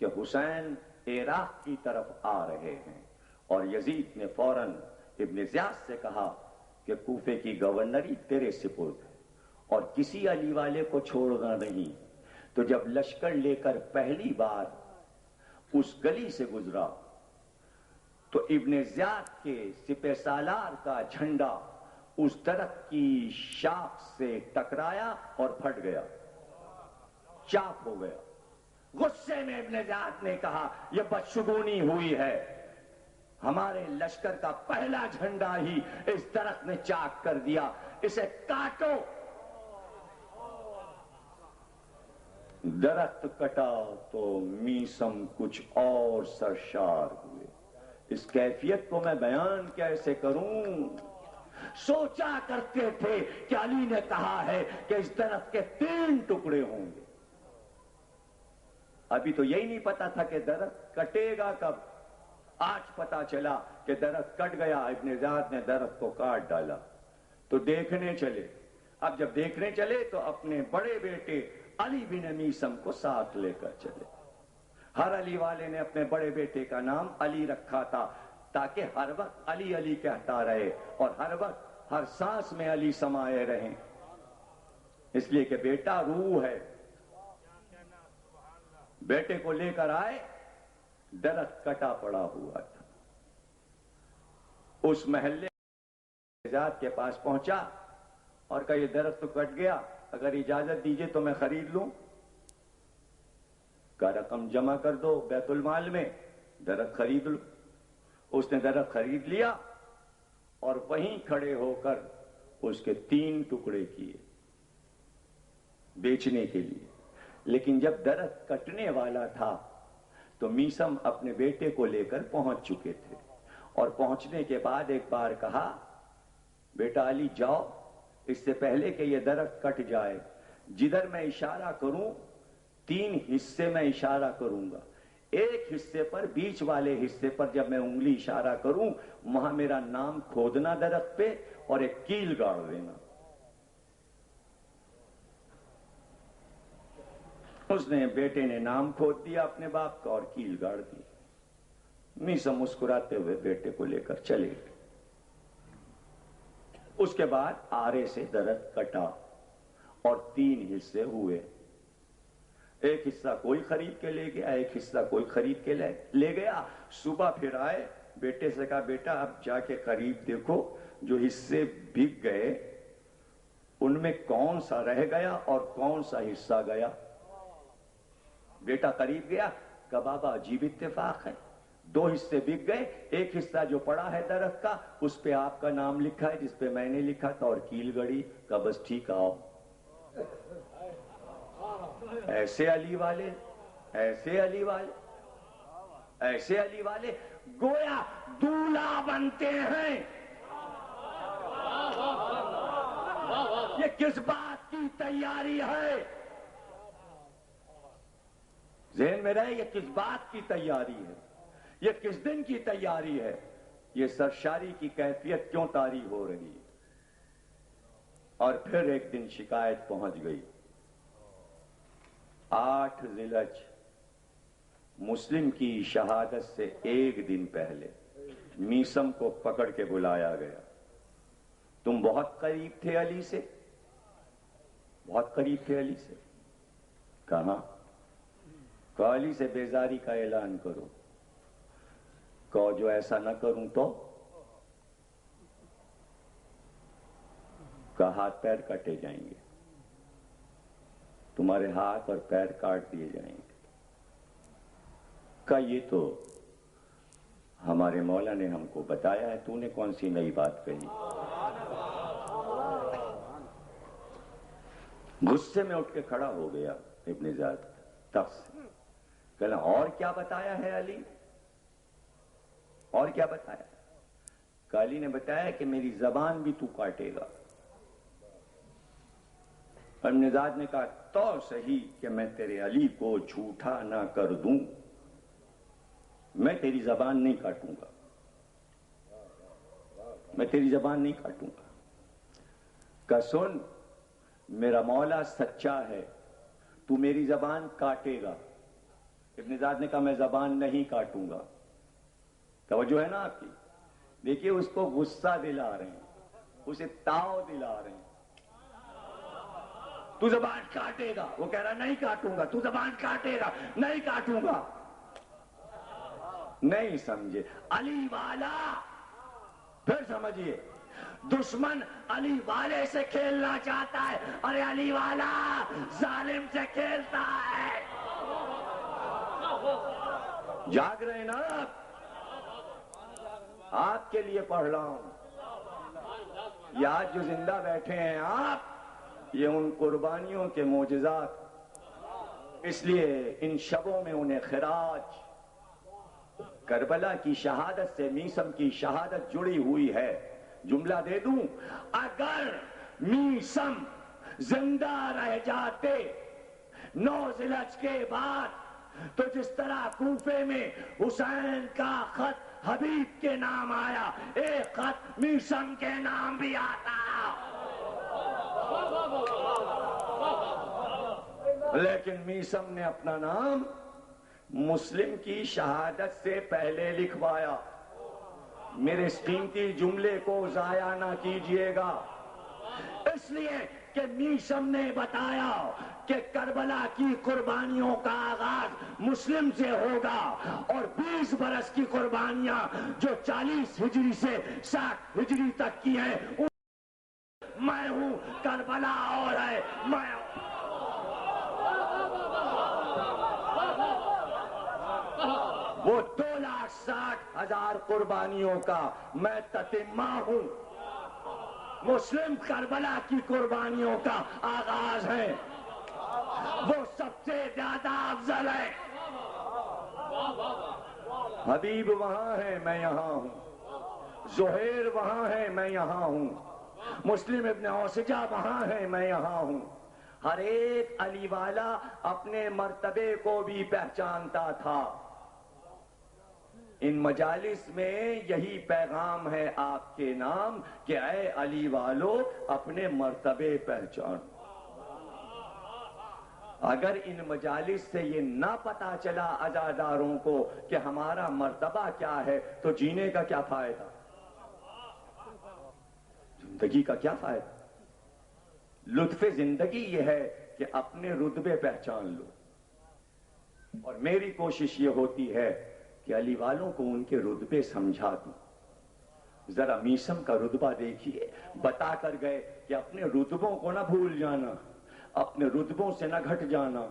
کہ حسین عراق کی طرف آ رہے ہیں، اور یزید نے فوراً ابن زیاد سے کہا کہ کوفے کی گورنری تیرے سپرد ہے اور کسی علی والے کو چھوڑنا نہیں، تو جب لشکر لے کر پہلی بار اس گلی سے گزرا تو ابن زیاد کے سپہ سالار کا جھنڈا اس درخت کی شاخ سے ٹکرایا اور پھٹ گیا، چاک ہو گیا۔ غصے میں ابن زیاد نے کہا، یہ بدشگونی ہوئی ہے، ہمارے لشکر کا پہلا جھنڈا ہی اس درخت نے چاک کر دیا، اسے کاٹو۔ درخت کٹا تو میثم کچھ اور سرشار ہوئے۔ اس کیفیت کو میں بیان کیسے کروں؟ سوچا کرتے تھے کہ علی نے کہا ہے کہ اس درخت کے 3 ٹکڑے ہوں گے۔ ابھی تو یہی نہیں پتا تھا کہ درخت کٹے گا کب، آج پتا چلا کہ درخت کٹ گیا، ابن زیاد نے درخت کو کاٹ ڈالا۔ تو دیکھنے چلے، اب جب دیکھنے چلے تو اپنے بڑے بیٹے علی بن میثم کو ساتھ لے کر چلے۔ ہر علی والے نے اپنے بڑے بیٹے کا نام علی رکھا تھا تاکہ ہر وقت علی علی کہتا رہے اور ہر وقت ہر سانس میں علی سمائے رہیں، اس لیے کہ بیٹا روح ہے۔ بیٹے کو لے کر آئے، درخت کٹا پڑا ہوا تھا۔ اس محلے زیاد کے پاس پہنچا اور کہا، یہ درخت تو کٹ گیا، اگر اجازت دیجئے تو میں خرید لوں۔ کا رقم جمع کر دو بیت المال میں، درخت خرید لو۔ اس نے درخت خرید لیا اور وہیں کھڑے ہو کر اس کے 3 ٹکڑے کیے بیچنے کے لیے۔ لیکن جب درخت کٹنے والا تھا تو میثم اپنے بیٹے کو لے کر پہنچ چکے تھے، اور پہنچنے کے بعد ایک بار کہا، بیٹا علی جاؤ، اس سے پہلے کہ یہ درخت کٹ جائے، جدھر میں اشارہ کروں 3 حصے میں اشارہ کروں گا، ایک حصے پر، بیچ والے حصے پر جب میں انگلی اشارہ کروں وہاں میرا نام کھودنا درخت پہ اور ایک کیل گاڑ دینا۔ اس نے، بیٹے نے نام کھود دیا اپنے باپ کا اور کیل گاڑ دی۔ میثم مسکراتے ہوئے بیٹے کو لے کر چلے گئے۔ اس کے بعد آرے سے درخت کٹا اور 3 حصے ہوئے، ایک حصہ کوئی خرید کے لے گیا، ایک حصہ کوئی خرید کے لے گیا۔ صبح پھر آئے، بیٹے سے کہا، بیٹا اب جا کے قریب دیکھو جو حصے بک گئے ان میں کون سا رہ گیا اور کون سا حصہ گیا۔ بیٹا قریب گیا، کہا بابا عجیب اتفاق ہے، 2 حصے بک گئے، ایک حصہ جو پڑا ہے درخت کا اس پہ آپ کا نام لکھا ہے جس پہ میں نے لکھا تھا اور کیل گڑی۔ کہا بس ٹھیک، آؤ۔ ایسے علی والے، ایسے علی والے، ایسے علی والے گویا دولہا بنتے ہیں۔ یہ کس بات کی تیاری ہے؟ ذہن میں رہے، یہ کس بات کی تیاری ہے، یہ کس دن کی تیاری ہے، یہ سرشاری کی کیفیت کیوں طاری ہو رہی ہے۔ اور پھر ایک دن شکایت پہنچ گئی، 8 ذی الحجہ مسلم کی شہادت سے 1 دن پہلے میثم کو پکڑ کے بلایا گیا تم بہت قریب تھے علی سے، بہت قریب تھے علی سے. کہاں؟ کہ علی سے بیزاری کا اعلان کرو. کہو جو ایسا نہ کروں تو کا ہاتھ پیر کٹے جائیں گے، تمہارے ہاتھ اور پیر کاٹ دیے جائیں گے. کا یہ تو ہمارے مولا نے ہم کو بتایا ہے، تو نے کون سی نئی بات کہی؟ غصے میں اٹھ کے کھڑا ہو گیا ابن زیاد تخت سے. کہنا اور کیا بتایا ہے علی؟ اور کیا بتایا؟ کہ علی نے بتایا کہ میری زبان بھی تو کاٹے گا. ابن زیاد نے کہا تو صحیح کہ میں تیرے علی کو جھوٹا نہ کر دوں، میں تیری زبان نہیں کاٹوں گا، میں تیری زبان نہیں کاٹوں گا. کہ سن میرا مولا سچا ہے، تو میری زبان کاٹے گا. ابن زیاد نے کہا میں زبان نہیں کاٹوں گا. توجہ ہے نا آپ کی؟ دیکھیے اس کو غصہ دلا رہے ہیں، اسے تاؤ دلا رہے ہیں. تو زبان کاٹے گا، وہ کہہ رہا نہیں کاٹوں گا. تو زبان کاٹے گا، نہیں کاٹوں گا. نہیں سمجھے علی والا. پھر سمجھیے دشمن علی والے سے کھیلنا چاہتا ہے، ارے علی والا ظالم سے کھیلتا ہے. جاگ رہے نا آپ کے لیے پڑھ رہا ہوں. یہ آج جو زندہ بیٹھے ہیں آپ، یہ ان قربانیوں کے معجزات. اس لیے ان شبوں میں انہیں خراج. کربلا کی شہادت سے میثم کی شہادت جڑی ہوئی ہے. جملہ دے دوں، اگر میثم زندہ رہ جاتے 9 ذی‌الحج کے بعد، تو جس طرح کوفے میں حسین کا خط حبیب کے نام آیا، ایک خط میثم کے نام بھی آتا. لیکن میثم نے اپنا نام مسلم کی شہادت سے پہلے لکھوایا. میرے اس قیمتی جملے کو ضائع نہ کیجیے گا، اس لیے کہ میثم نے بتایا کہ کربلا کی قربانیوں کا آغاز مسلم سے ہوگا، اور 20 برس کی قربانیاں جو 40 ہجری سے 60 ہجری تک کی ہیں، میں ہوں، کربلا اور ہے، میں ہوں. وہ 2,60,000 قربانیوں کا میں تتمہ ہوں. مسلم کربلا کی قربانیوں کا آغاز ہے، وہ سب سے زیادہ افضل ہے. حبیب وہاں ہے، میں یہاں ہوں. زہیر وہاں ہے، میں یہاں ہوں. مسلم ابن اوسجہ وہاں ہے، میں یہاں ہوں. ہر ایک علی والا اپنے مرتبے کو بھی پہچانتا تھا. ان مجالس میں یہی پیغام ہے آپ کے نام کہ اے علی والو اپنے مرتبے پہچان. اگر ان مجالس سے یہ نہ پتا چلا عزاداروں کو کہ ہمارا مرتبہ کیا ہے، تو جینے کا کیا فائدہ، زندگی کا کیا فائدہ. لطف زندگی یہ ہے کہ اپنے رتبے پہچان لو. اور میری کوشش یہ ہوتی ہے کہ علی والوں کو ان کے رتبے سمجھا دوں. ذرا میثم کا رتبہ دیکھیے، بتا کر گئے کہ اپنے رتبوں کو نہ بھول جانا، اپنے رتبوں سے نہ گھٹ جانا.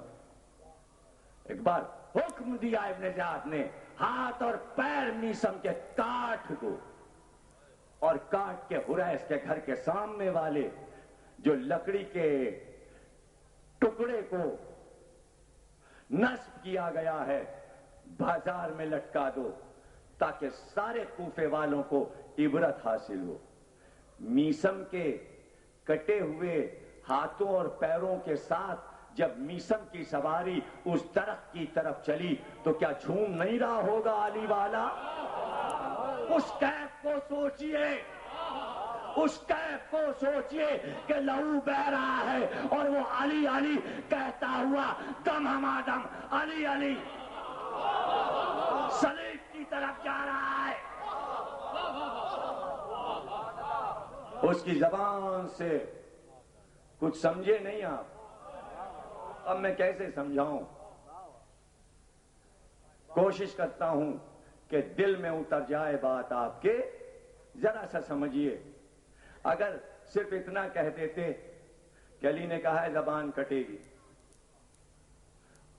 ایک بار حکم دیا ابن زیاد نے، ہاتھ اور پیر میثم کے کاٹ دو. اور کاٹ کے حریث کے گھر کے سامنے والے جو لکڑی کے ٹکڑے کو نصب کیا گیا ہے بازار میں لٹکا دو، تاکہ سارے کوفے والوں کو عبرت حاصل ہو. میثم کے کٹے ہوئے ہاتھوں اور پیروں کے ساتھ جب میثم کی سواری اس درخت کی طرف چلی تو کیا جھوم نہیں رہا ہوگا علی والا؟ اس کیف کو سوچئے، اس کیف کو سوچئے کہ لہو بہ رہا ہے اور وہ علی علی کہتا ہوا دم ہمادم علی علی صلیب کی طرف جا رہا ہے. اس کی زبان سے کچھ سمجھے نہیں آپ. اب میں کیسے سمجھاؤں؟ کوشش کرتا ہوں کہ دل میں اتر جائے بات آپ کے. ذرا سا سمجھیے. اگر صرف اتنا کہہ دیتے کہ علی نے کہا ہے زبان کٹے گی،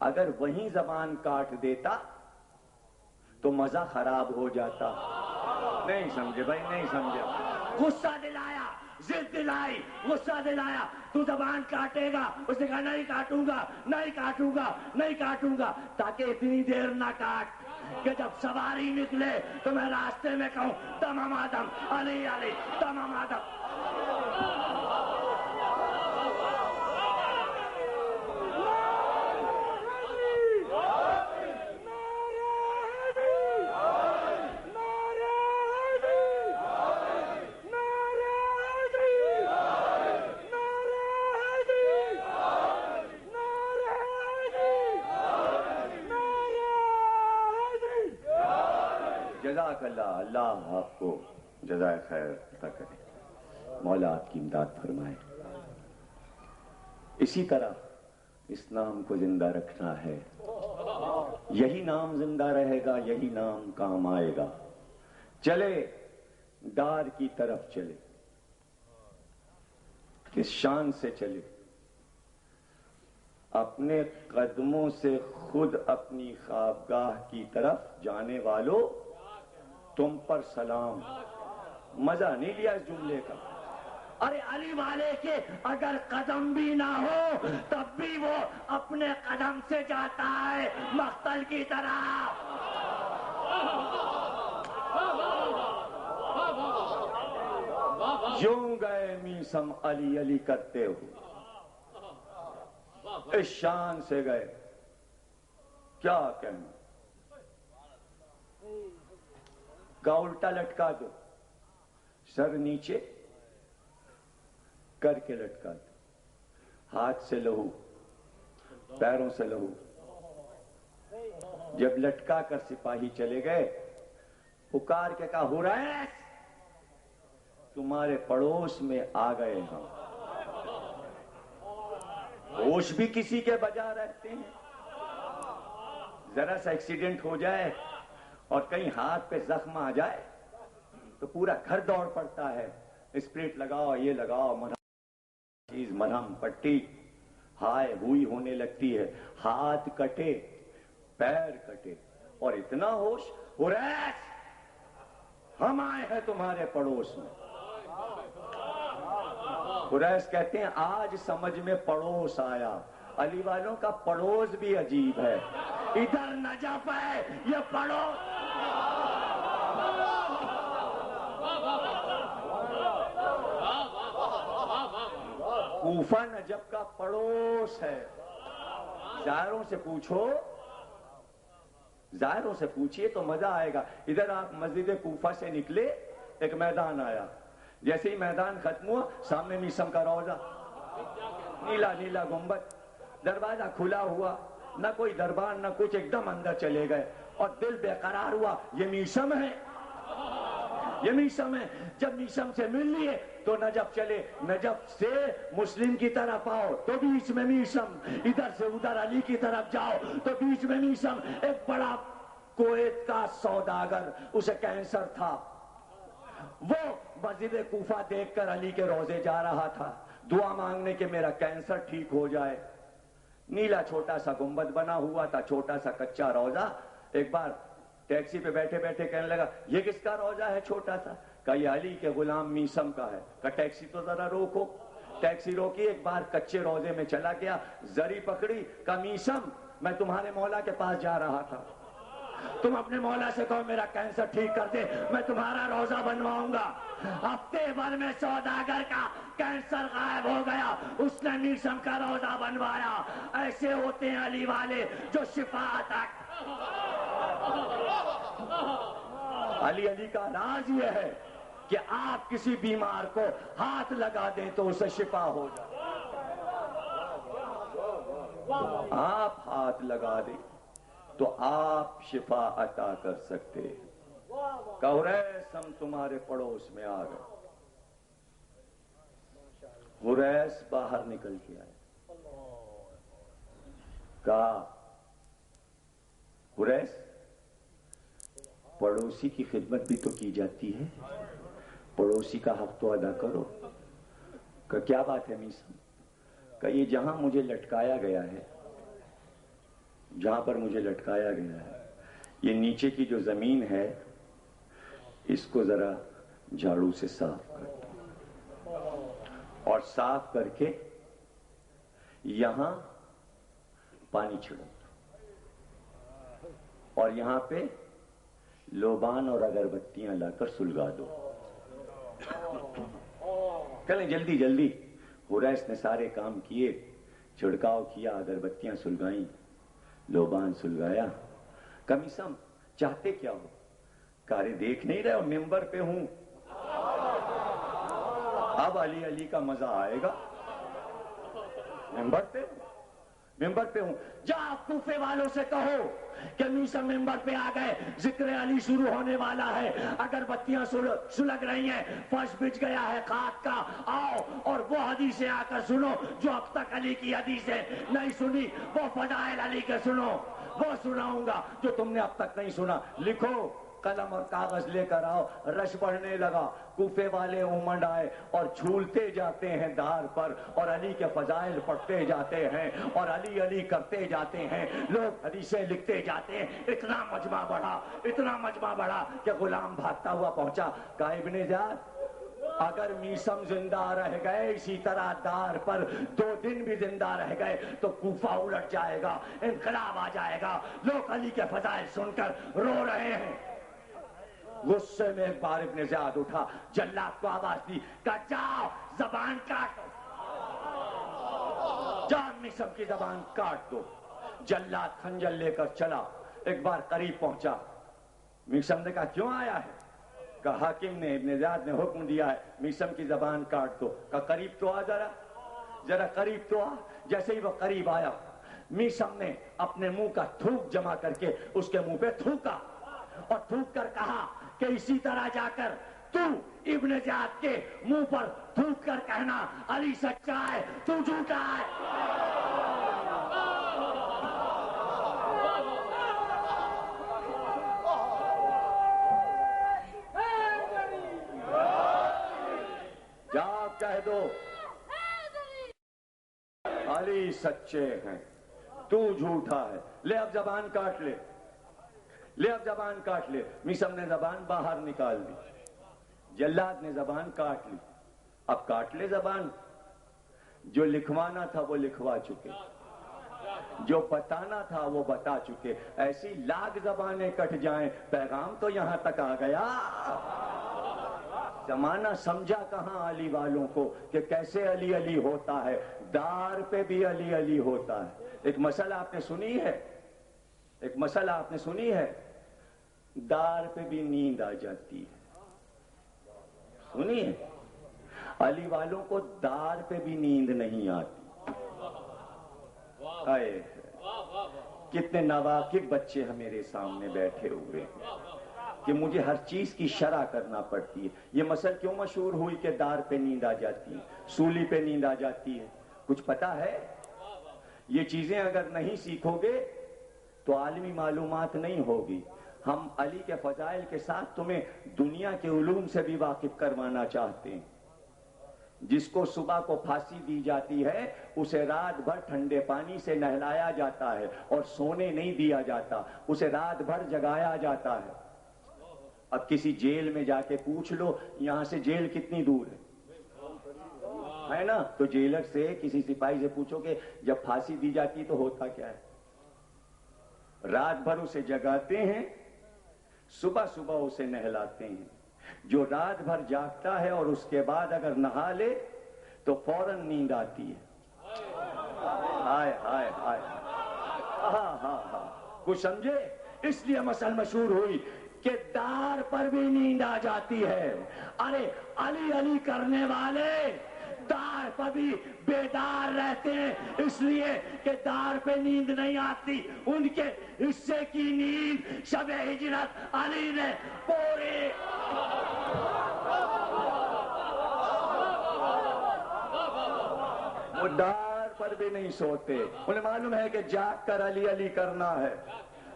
اگر وہیں زبان کاٹ دیتا تو مزہ خراب ہو جاتا. نہیں سمجھے بھائی، نہیں سمجھے. غصہ دلایا، ضد دلائی، غصہ دلایا، تو زبان کاٹے گا. اس نے کہا نہیں کاٹوں گا، نہیں کاٹوں گا، نہیں کاٹوں گا، تاکہ اتنی دیر نہ کاٹ کہ جب سواری نکلے تو میں راستے میں کہوں تمام آدم علی علی تمام آدم. جزاک اللہ. اللہ آپ کو جزائے خیر عطا کرے. مولا آپ کی امداد فرمائے. اسی طرح اس نام کو زندہ رکھنا ہے. یہی نام زندہ رہے گا، یہی نام کام آئے گا. چلے ڈار کی طرف چلے، کس شان سے چلے. اپنے قدموں سے خود اپنی خوابگاہ کی طرف جانے والوں، تم پر سلام. مزہ نہیں لیا اس جملے کا؟ ارے علی والے کے اگر قدم بھی نہ ہو تب بھی وہ اپنے قدم سے جاتا ہے مقتل کی طرح. یوں گئے میسم علی علی کرتے ہو، اس شان سے گئے. کیا کہنا کا الٹا لٹکا دو، سر نیچے کر کے لٹکا دو. ہاتھ سے لہو، پیروں سے لہو. جب لٹکا کر سپاہی چلے گئے، پکار کے کہا حریث تمہارے پڑوس میں آ گئے ہم. ہوش بھی کسی کے بجا رہتے ہیں. ذرا سا ایکسیڈنٹ ہو جائے اور کہیں ہاتھ پہ زخم آ جائے تو پورا گھر دوڑ پڑتا ہے. اسپرٹ لگاؤ، یہ لگاؤ، چیز مرہم پٹی، ہائے ہوئی ہونے لگتی ہے. ہاتھ کٹے، پیر کٹے اور اتنا ہوش. حریث ہم آئے ہیں تمہارے پڑوس میں. حریث کہتے ہیں آج سمجھ میں پڑوس آیا. علی والوں کا پڑوس بھی عجیب ہے. ادھر نجف ہے، یہ پڑوس. کوفہ نجف کا پڑوس ہے. ظاہروں سے پوچھو، ظاہروں سے پوچھئے تو مزہ آئے گا. ادھر آپ مسجد کوفہ سے نکلے، ایک میدان آیا. جیسے ہی میدان ختم ہوا، سامنے میسم کا روضہ، نیلا نیلا گنبد، دروازہ کھلا ہوا، نہ کوئی دربار نہ کچھ. ایک دم اندر چلے گئے اور دل بے قرار ہوا. یہ میسم ہے، یہ میسم ہے. جب میسم سے مل لیے تو نجف چلے. نجف سے مسلم کی طرف آؤ تو بیچ میں میسم، ادھر سے ادھر علی کی طرف جاؤ تو بیچ میں میسم. ایک بڑا کویت کا سوداگر، اسے کینسر تھا. وہ مسجد کوفہ دیکھ کر علی کے روضے جا رہا تھا دعا مانگنے کہ میرا کینسر ٹھیک ہو جائے. نیلا چھوٹا سا گنبد بنا ہوا تھا، چھوٹا سا کچا روضہ. ایک بار ٹیکسی پہ بیٹھے بیٹھے کہنے لگا یہ کس کا روضہ ہے چھوٹا سا؟ کہا یہ علی کے غلام میسم کا ہے. کہا ٹیکسی تو ذرا روکو. ٹیکسی روکی. ایک بار کچے روضے میں چلا گیا، زری پکڑی. کہا میسم میں تمہارے مولا کے پاس جا رہا تھا، تم اپنے مولا سے کہو میرا کینسر ٹھیک کر دے، میں تمہارا روضہ بنواؤں گا. ہفتے بھر میں سوداگر کا کینسر غائب ہو گیا. اس نے میسم کا روضہ بنوایا. ایسے ہوتے ہیں علی والے جو شفا تک. علی علی کا راز یہ ہے کہ آپ کسی بیمار کو ہاتھ لگا دیں تو اسے شفا ہو جائے. آپ ہاتھ لگا دیں تو آپ شفا عطا کر سکتے. حریث ہم تمہارے پڑوس میں آ گئے. حریث باہر نکل کے آئے، کہا حریث پڑوسی کی خدمت بھی تو کی جاتی ہے، پڑوسی کا حق تو ادا کرو۔ کہ کیا بات ہے میسم؟ کہ یہ جہاں مجھے لٹکایا گیا ہے، جہاں پر مجھے لٹکایا گیا ہے، یہ نیچے کی جو زمین ہے اس کو ذرا جھاڑو سے صاف کر دو، اور صاف کر کے یہاں پانی چھڑک دو، اور یہاں پہ لوبان اور اگربتیاں لا کر سلگا دو۔ چلیں جلدی جلدی۔ حریث نے سارے کام کیے، چھڑکاؤ کیا، اگربتیاں سلگائیں، لوبان سلگایا۔ کمیسم چاہتے کیا ہو؟ کارے دیکھ نہیں رہے ہو ممبر پہ ہوں، اب علی علی کا مزہ آئے گا، ممبر پہ ہوں۔ جا کوفے والوں سے کہو کہ میسم ممبر پہ آ گئے، ذکر علی شروع ہونے والا ہے، اگربتیاں سلگ رہی ہیں، فرش بچ گیا ہے خاک کا، آؤ اور وہ حدیثیں آ کر سنو جو اب تک علی کی حدیثیں نہیں سنی، وہ فضائل علی کے سنو، وہ سناؤں گا جو تم نے اب تک نہیں سنا۔ لکھو، قلم اور کاغذ لے کر آؤ۔ رش بڑھنے لگا، کوفے والے امنڈ آئے اور جھولتے جاتے ہیں دار پر، اور علی کے فضائل پڑھتے جاتے ہیں اور علی علی کرتے جاتے ہیں، لوگ حدیثیں لکھتے جاتے ہیں۔ اتنا مجمع بڑھا کہ غلام بھاگتا ہوا پہنچا، کہا ابن زیاد اگر میسم زندہ رہ گئے اسی طرح دار پر 2 دن بھی زندہ رہ گئے تو کوفہ الٹ جائے گا، انقلاب آ جائے گا، لوگ علی کے فضائل سن کر رو رہے ہیں۔ غصے میں ایک بار ابن زیاد اٹھا، جلاد کو آواز دی، کہا جاؤ زبان کاٹو، جاؤ میسم کی زبان کاٹ دو۔ جلاد خنجر لے کر چلا، ایک بار قریب پہنچا، میسم نے کہا کیوں آیا ہے؟ کہا حاکم نے، ابن زیاد نے حکم دیا ہے میسم کی زبان کاٹ دو۔ کہا قریب تو آ، ذرا قریب تو آ۔ جیسے ہی وہ قریب آیا، میسم نے اپنے منہ کا تھوک جمع کر کے اس کے منہ پہ تھوکا، اور تھوک کر کہا کہ اسی طرح جا کر تو ابن زیاد کے منہ پر تھوک کر کہنا علی سچا ہے، تو جھوٹا ہے۔ جا کہہ دو علی سچے ہیں، تو جھوٹا ہے۔ لے اب زبان کاٹ لے، میسم نے زبان باہر نکال دی، جلاد نے زبان کاٹ لی۔ اب کاٹ لے زبان، جو لکھوانا تھا وہ لکھوا چکے، جو بتانا تھا وہ بتا چکے۔ ایسی لاکھ زبانیں کٹ جائیں، پیغام تو یہاں تک آ گیا۔ زمانہ سمجھا کہاں علی والوں کو کہ کیسے علی علی ہوتا ہے، دار پہ بھی علی علی ہوتا ہے۔ ایک مسئلہ آپ نے سنی ہے، دار پہ بھی نیند آ جاتی ہے، سنی ہے؟ علی والوں کو دار پہ بھی نیند نہیں آتی۔ کتنے ناواقف بچے میرے سامنے بیٹھے ہوئے ہیں کہ مجھے ہر چیز کی شرح کرنا پڑتی ہے۔ یہ مسئلہ کیوں مشہور ہوئی کہ دار پہ نیند آ جاتی ہے، سولی پہ نیند آ جاتی ہے؟ کچھ پتا ہے؟ یہ چیزیں اگر نہیں سیکھو گے تو عالمی معلومات نہیں ہوگی۔ ہم علی کے فضائل کے ساتھ تمہیں دنیا کے علوم سے بھی واقف کروانا چاہتے ہیں۔ جس کو صبح کو پھانسی دی جاتی ہے اسے رات بھر ٹھنڈے پانی سے نہلایا جاتا ہے اور سونے نہیں دیا جاتا، اسے رات بھر جگایا جاتا ہے۔ اب کسی جیل میں جا کے پوچھ لو یہاں سے جیل کتنی دور ہے نا، تو جیلر سے کسی سپاہی سے پوچھو کہ جب پھانسی دی جاتی تو ہوتا کیا ہے؟ رات بھر اسے جگاتے ہیں، صبح صبح اسے نہلاتے ہیں۔ جو رات بھر جاگتا ہے اور اس کے بعد اگر نہا لے تو فوراً نیند آتی ہے۔ ہائے ہائے ہائے، ہاں کچھ سمجھے؟ اس لیے مسئلہ مشہور ہوئی کہ دار پر بھی نیند آ جاتی ہے۔ ارے علی علی کرنے والے دار پر بھی بیدار رہتے ہیں، اس لیے کہ دار پہ نیند نہیں آتی، ان کے حصے کی نیند شب ہجرت علی نے پوری دار پر بھی نہیں سوتے، انہیں معلوم ہے کہ جاگ کر علی علی کرنا ہے۔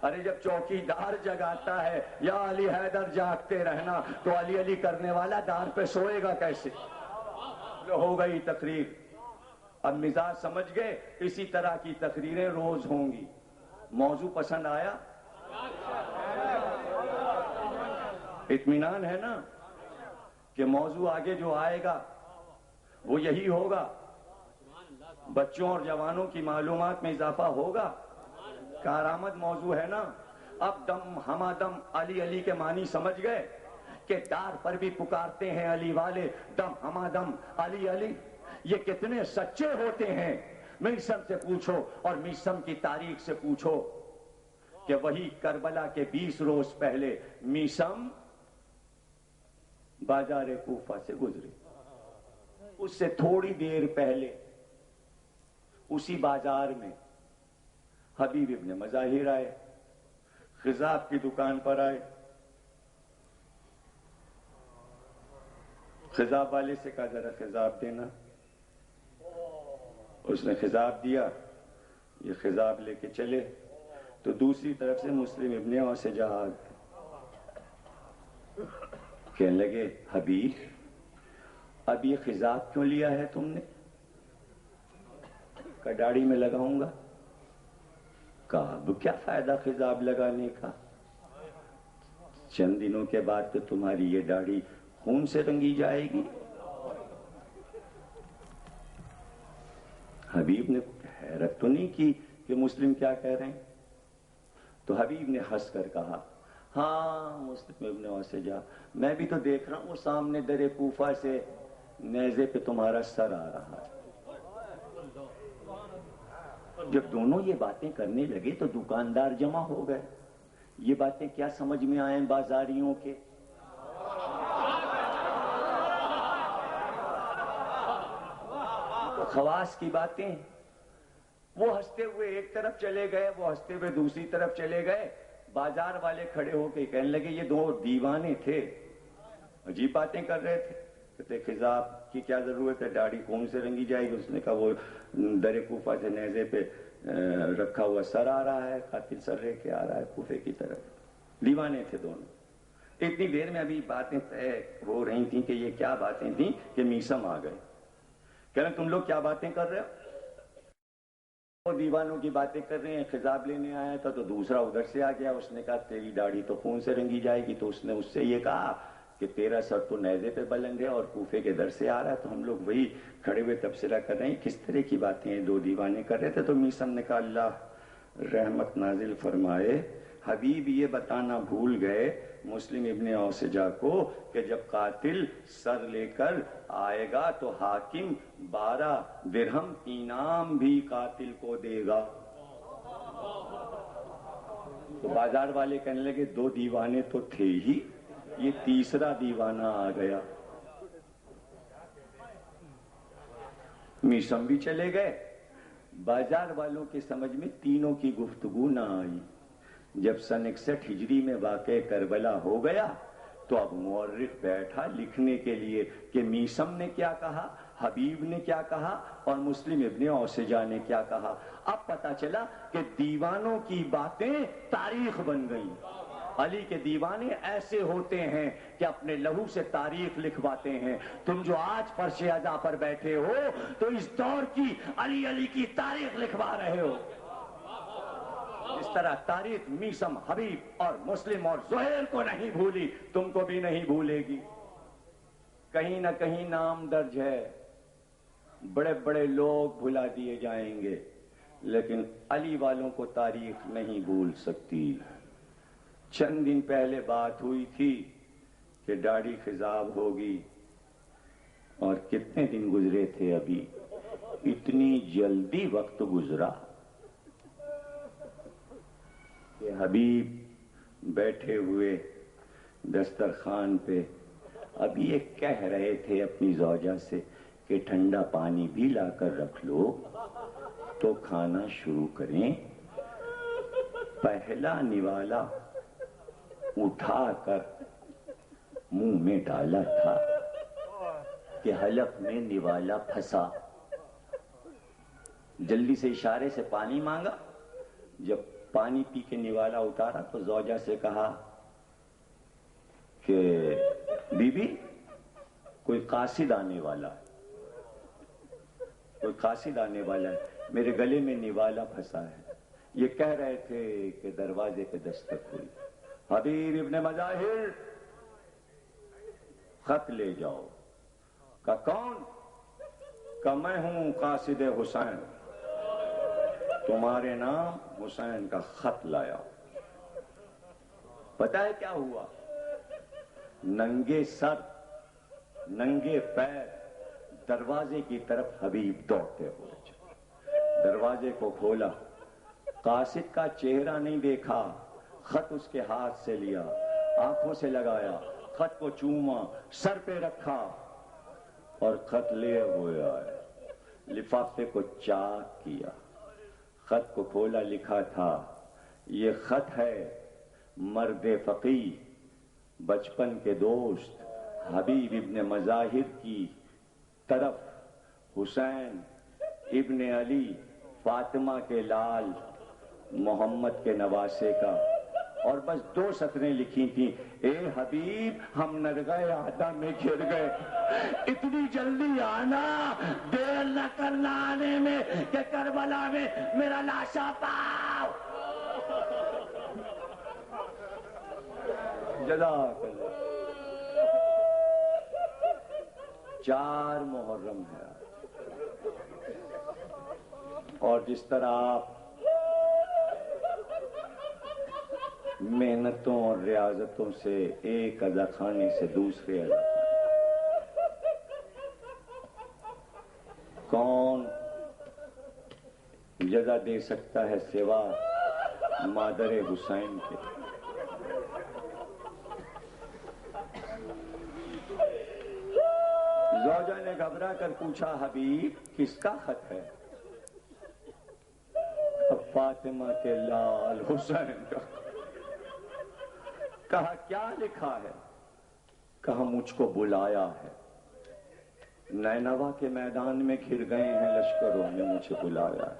ارے جب چوکی دار جگاتا ہے یا علی حیدر جاگتے رہنا، تو علی علی کرنے والا دار پہ سوئے گا کیسے؟ ہو گئی تقریر، اب مزاج سمجھ گئے، اسی طرح کی تقریریں روز ہوں گی۔ موضوع پسند آیا؟ اطمینان ہے نا کہ موضوع آگے جو آئے گا وہ یہی ہوگا؟ بچوں اور جوانوں کی معلومات میں اضافہ ہوگا؟ کارآمد موضوع ہے نا؟ اب دم ہمادم علی علی کے معنی سمجھ گئے کہ دار پر بھی پکارتے ہیں علی والے، دم ہمادم علی علی۔ یہ کتنے سچے ہوتے ہیں، میثم سے پوچھو اور میثم کی تاریخ سے پوچھو کہ وہی کربلا کے 20 روز پہلے میثم بازار کوفہ سے گزرے، اس سے تھوڑی دیر پہلے اسی بازار میں حبیب ابن مظاہر آئے، خضاب کی دکان پر آئے، خضاب والے سے کہا ذرا خضاب دینا، اس نے خضاب دیا، یہ خضاب لے کے چلے تو دوسری طرف سے مسلم ابن اوسجہ آ گئے، کہنے لگے حبیب اب یہ خضاب کیوں لیا ہے تم نے؟ کہا داڑھی میں لگاؤں گا۔ کہا اب کیا فائدہ خضاب لگانے کا، چند دنوں کے بعد تو تمہاری یہ داڑھی خون سے رنگی جائے گی۔ حبیب نے حیرت تو نہیں کی کہ مسلم کیا کہہ رہے ہیں، تو حبیب نے ہنس کر کہا ہاں مسلم ابن اوسجہ، میں بھی تو دیکھ رہا ہوں وہ سامنے در کوفہ سے نیزے پہ تمہارا سر آ رہا ہے۔ جب دونوں یہ باتیں کرنے لگے تو دکاندار جمع ہو گئے، یہ باتیں کیا سمجھ میں آئیں بازاریوں کے؟ خواص کی باتیں۔ وہ ہنستے ہوئے ایک طرف چلے گئے، وہ ہنستے ہوئے دوسری طرف چلے گئے، بازار والے کھڑے ہو کے کہنے لگے یہ دو دیوانے تھے، عجیب باتیں کر رہے تھے، کہتے خضاب کی کیا ضرورت ہے، داڑھی خون سے رنگی جائے گی؟ اس نے کہا وہ در کوفہ سے نیزے پہ رکھا ہوا سر آ رہا ہے، قاتل سر رہ کے آ رہا ہے کوفے کی طرف۔ دیوانے تھے دونوں۔ اتنی دیر میں ابھی باتیں طے ہو رہی تھیں کہ یہ کیا باتیں تھیں کہ میثم آ گئے، کہہ رہے تم لوگ کیا باتیں کر رہے ہو؟ وہ دیوانوں کی باتیں کر رہے ہیں، خضاب لینے آیا تھا تو دوسرا ادھر سے آ گیا، اس نے کہا تیری داڑھی تو خون سے رنگی جائے گی، تو اس نے اس سے یہ کہا کہ تیرا سر تو نیزے پہ بلند ہے اور کوفے کے در سے آ رہا ہے۔ تو ہم لوگ وہی کھڑے ہوئے تبصرہ کر رہے ہیں کس طرح کی باتیں ہیں، دو دیوانے کر رہے تھے۔ تو میثم نے کہا اللہ رحمت نازل فرمائے، حبیب یہ بتانا بھول گئے مسلم ابن اوسجہ کو کہ جب قاتل سر لے کر آئے گا تو حاکم 12 درہم انعام بھی قاتل کو دے گا۔ تو بازار والے کہنے لگے دو دیوانے تو تھے ہی، یہ تیسرا دیوانہ آ گیا۔ میثم بھی چلے گئے، بازار والوں کے سمجھ میں تینوں کی گفتگو نہ آئی۔ جب سن 61 ہجری میں واقع کربلا ہو گیا تو اب مورخ بیٹھا لکھنے کے لیے کہ میثم نے کیا کہا، حبیب نے کیا کہا اور مسلم ابن اوسجہ نے کیا کہا۔ اب پتا چلا کہ دیوانوں کی باتیں تاریخ بن گئیں۔ علی کے دیوانے ایسے ہوتے ہیں کہ اپنے لہو سے تاریخ لکھواتے ہیں۔ تم جو آج فرش عزا پر بیٹھے ہو تو اس دور کی علی علی کی تاریخ لکھوا رہے ہو۔ اس طرح تاریخ میثم، حبیب اور مسلم اور زہیر کو نہیں بھولی، تم کو بھی نہیں بھولے گی۔ کہیں نہ کہیں نام درج ہے، بڑے بڑے لوگ بھلا دیے جائیں گے لیکن علی والوں کو تاریخ نہیں بھول سکتی۔ چند دن پہلے بات ہوئی تھی کہ داڑھی خضاب ہوگی، اور کتنے دن گزرے تھے ابھی، اتنی جلدی وقت گزرا کہ حبیب بیٹھے ہوئے دسترخوان پہ ابھی یہ کہہ رہے تھے اپنی زوجہ سے کہ ٹھنڈا پانی بھی لا کر رکھ لو تو کھانا شروع کریں۔ پہلا نوالا اٹھا کر منہ میں ڈالا تھا کہ حلق میں نوالا پھنسا، جلدی سے اشارے سے پانی مانگا. جب پانی پی کے نوالا اتارا تو زوجہ سے کہا کہ بی بی کوئی قاصد آنے والا ہے, کوئی قاصد آنے والا ہے, میرے گلے میں نوالا پھنسا ہے. یہ کہہ رہے تھے کہ دروازے پہ دستک ہوئی. حبیب ابن مظاہر خط لے جاؤ. کہ کون؟ کہ میں ہوں قاصد حسین, تمہارے نام حسین کا خط لایا. پتہ ہے کیا ہوا؟ ننگے سر ننگے پیر دروازے کی طرف حبیب دوڑتے ہوئے چلے. دروازے کو کھولا, قاصد کا چہرہ نہیں دیکھا, خط اس کے ہاتھ سے لیا, آنکھوں سے لگایا, خط کو چوما, سر پہ رکھا اور خط لیے ہوئے آئے. لفافے کو چاک کیا, خط کو کھولا, لکھا تھا یہ خط ہے مرد فقی بچپن کے دوست حبیب ابن مظاہر کی طرف حسین ابن علی فاطمہ کے لال محمد کے نواسے کا. اور بس 2 سطریں لکھی تھیں, اے حبیب ہم نرغہ عہدہ میں گر گئے, اتنی جلدی آنا, دیر نہ کرنا آنے میں کہ کربلا میں میرا لاشا پاؤ. جزاک اللہ. 4 محرم ہے, اور جس طرح آپ محنتوں اور ریاضتوں سے ایک اذا خانے سے دوسرے اذا خانے, کون جزا دے سکتا ہے سوا مادر حسین کے. زوجہ نے گھبرا کر پوچھا حبیب کس کا خط ہے؟ فاطمہ کے لال حسین کا. کہا کیا لکھا ہے؟ کہا مجھ کو بلایا ہے, نینوا کے میدان میں گھر گئے ہیں لشکروں نے, مجھے بلایا ہے.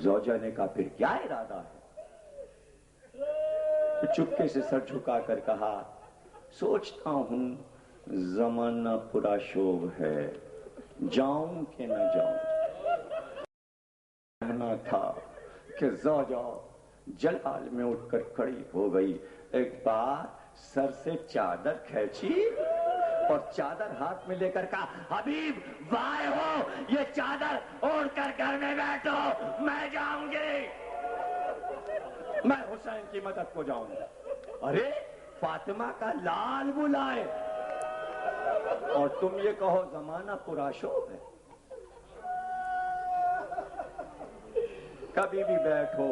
زوجہ نے کہا پھر کیا ارادہ ہے؟ چپکے سے سر جھکا کر کہا سوچتا ہوں زمانہ پورا شوب ہے, جاؤں کہ نہ جاؤں. کہنا تھا کہ زوجہ جلال میں اٹھ کر کھڑی ہو گئی, ایک بار سر سے چادر کھینچی اور چادر ہاتھ میں لے کر کہا حبیب وائے ہو, یہ چادر اوڑھ کر گھر میں بیٹھو, میں جاؤں گی, میں حسین کی مدد کو جاؤں گا. ارے فاطمہ کا لال بلائے اور تم یہ کہو زمانہ پراشوب ہے. کبھی بھی بیٹھو,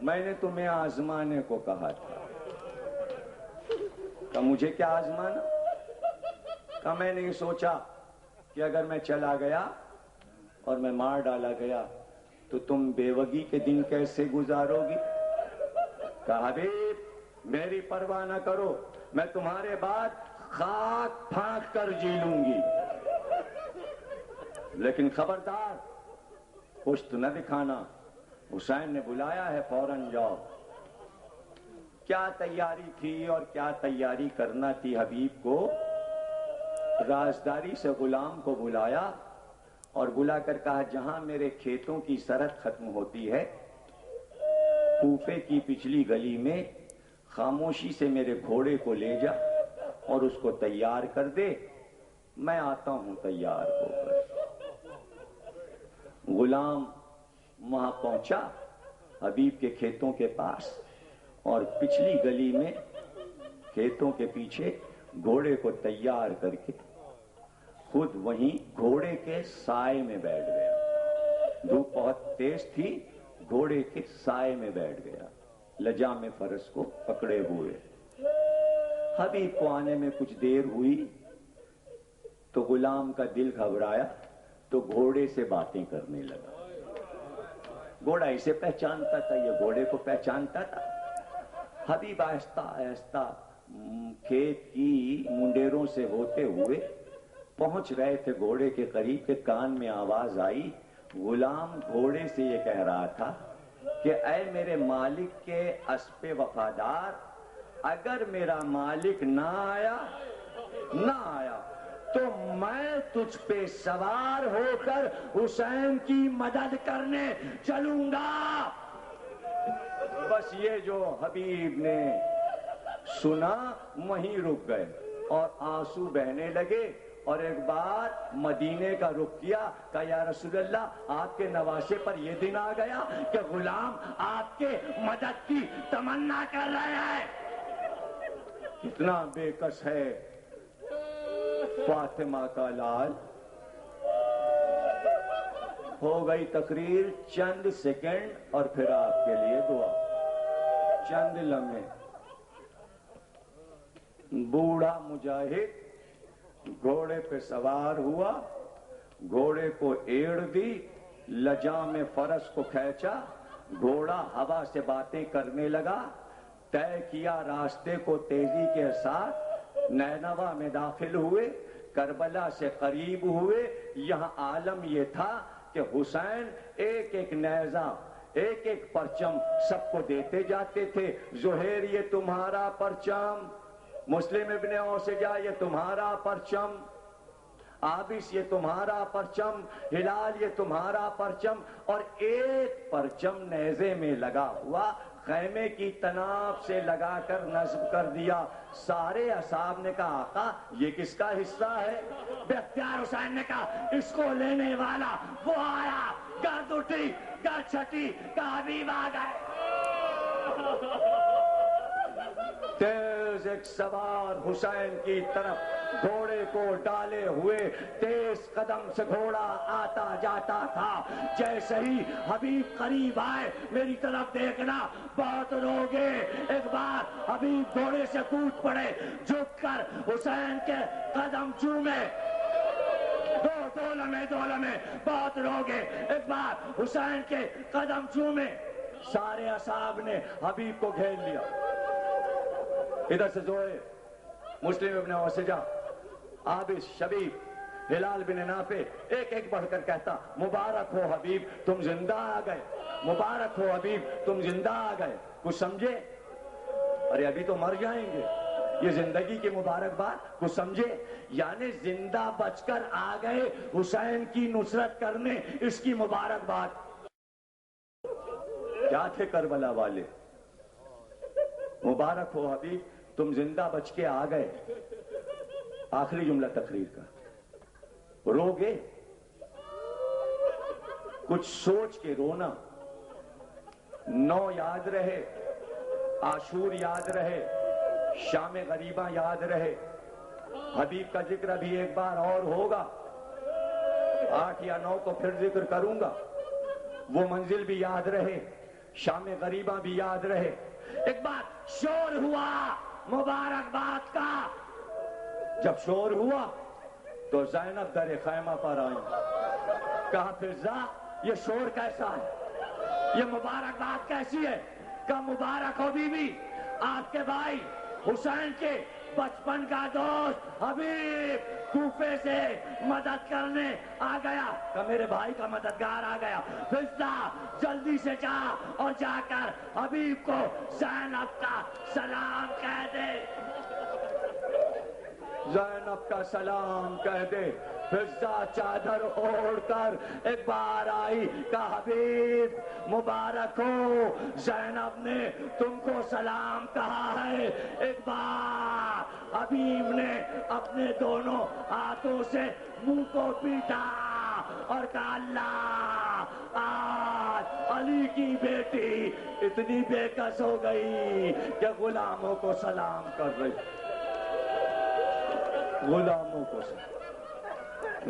میں نے تمہیں آزمانے کو کہا تھا. کہ مجھے کیا آزمانا؟ کہ میں نے یہ سوچا کہ اگر میں چلا گیا اور میں مار ڈالا گیا تو تم بیوگی کے دن کیسے گزارو گی؟ کہا حبیب میری پرواہ نہ کرو, میں تمہارے بعد خاک پھانک کر جی لوں گی, لیکن خبردار پشت نہ دکھانا, حسین نے بلایا ہے فوراً جاؤ. کیا تیاری تھی اور کیا تیاری کرنا تھی حبیب کو. رازداری سے غلام کو بلایا اور بلا کر کہا جہاں میرے کھیتوں کی سرحد ختم ہوتی ہے کوفے کی پچھلی گلی میں خاموشی سے میرے گھوڑے کو لے جا اور اس کو تیار کر دے, میں آتا ہوں تیار ہو کر. غلام وہاں پہنچا حبیب کے کھیتوں کے پاس, اور پچھلی گلی میں کھیتوں کے پیچھے گھوڑے کو تیار کر کے خود وہیں گھوڑے کے سائے میں بیٹھ گیا. دھوپ بہت تیز تھی, گھوڑے کے سائے میں بیٹھ گیا, لجام فرس کو پکڑے ہوئے. حبیب کو آنے میں کچھ دیر ہوئی تو غلام کا دل گھبرایا تو گھوڑے سے باتیں کرنے لگا. گھوڑا اسے پہچانتا تھا, یہ گھوڑے کو پہچانتا تھا. حبیب آہستہ آہستہ کھیت کی منڈیروں سے ہوتے ہوئے پہنچ رہے تھے گھوڑے کے قریب کے کان میں آواز آئی. غلام گھوڑے سے یہ کہہ رہا تھا کہ اے میرے مالک کے اسب وفادار، اگر میرا مالک نہ آیا تو میں تجھ پہ سوار ہو کر حسین کی مدد کرنے چلوں گا. بس یہ جو حبیب نے سنا وہیں رک گئے اور آنسو بہنے لگے، اور ایک بار مدینے کا رخ کیا. کہا یا رسول اللہ، آپ کے نواسے پر یہ دن آ گیا کہ غلام آپ کے مدد کی تمنا کر رہے ہیں. کتنا بے کس ہے فاطمہ کا لال. ہو گئی تقریر، چند سیکنڈ اور پھر آپ کے لیے دعا. چند لمحے. بوڑھا مجاہد گھوڑے پہ سوار ہوا، گھوڑے کو ایڑ دی، لجام فرس کو کھینچا، گھوڑا ہوا سے باتیں کرنے لگا. طے کیا راستے کو تیزی کے ساتھ، نینوا میں داخل ہوئے، کربلا سے قریب ہوئے. یہاں عالم یہ تھا کہ حسین ایک ایک نیزہ، ایک ایک پرچم سب کو دیتے جاتے تھے. زہیر یہ تمہارا پرچم، مسلم ابن اوسجا یہ تمہارا پرچم، عابس یہ تمہارا پرچم، ہلال یہ تمہارا پرچم. اور ایک پرچم نیزے میں لگا ہوا خیمے کی تناب سے لگا کر نصب کر دیا. سارے اصحاب نے کہا آقا یہ کس کا حصہ ہے؟ بے اختیار حسین نے کہا اس کو لینے والا وہ آیا. گرد اٹھی، گرد چھٹی، کہا حبیب آ گئے. تیز ایک سوار حسین کی طرف گھوڑے کو ڈالے ہوئے تیز قدم سے گھوڑا آتا جاتا تھا. جیسے ہی حبیب قریب آئے، میری طرف دیکھنا بہت روگے. ایک بار حبیب گھوڑے سے کود پڑے، جھک کر حسین کے قدم چومے. دو لمحے بہت روگے. ایک بار حسین کے قدم چومے. سارے اصحاب نے حبیب کو گھیر لیا. ادھر سے زوئے، مسلم ابن اوسجا، عابس، شبیب، ہلال بن نافع ایک ایک بڑھ کر کہتا مبارک ہو حبیب تم زندہ آ گئے، مبارک ہو حبیب تم زندہ آ گئے. کچھ سمجھے؟ ارے ابھی تو مر جائیں گے. یہ زندگی کی مبارکباد کچھ سمجھے؟ یعنی زندہ بچ کر آ گئے حسین کی نصرت کرنے، اس کی مبارکباد. کیا تھے کربلا والے؟ مبارک ہو حبیب تم زندہ بچ کے آ گئے. آخری جملہ تقریر کا. روگے؟ کچھ سوچ کے رونا. 9 یاد رہے، عاشور یاد رہے، شام غریباں یاد رہے. حبیب کا ذکر ابھی ایک بار اور ہوگا، 8 یا 9 کو پھر ذکر کروں گا. وہ منزل بھی یاد رہے، شام غریباں بھی یاد رہے. ایک بار شور ہوا مبارکباد کا. جب شور ہوا تو زینب در خیمہ پر آئی. کہا فضا یہ شور کیسا ہے، یہ مبارکباد کیسی ہے؟ کہا مبارک ہو بی بی، آپ کے بھائی حسین کے بچپن کا دوست حبیب کوفے سے مدد کرنے آ گیا. کہ میرے بھائی کا مددگار آ گیا. فضا جلدی سے جا اور جا کر حبیب کو زینب کا سلام کہہ دے. زینب کا سلام کہہ دے. فضا چادر اوڑھ کر ایک بار آئی. کہا حبیب مبارک ہو، زینب نے تم کو سلام کہا ہے. ایک بار حبیب نے اپنے دونوں ہاتھوں سے منہ کو پیٹا اور کہا اللہ آج علی کی بیٹی اتنی بے کس ہو گئی کہ غلاموں کو سلام کر رہی. غلاموں کو سلام.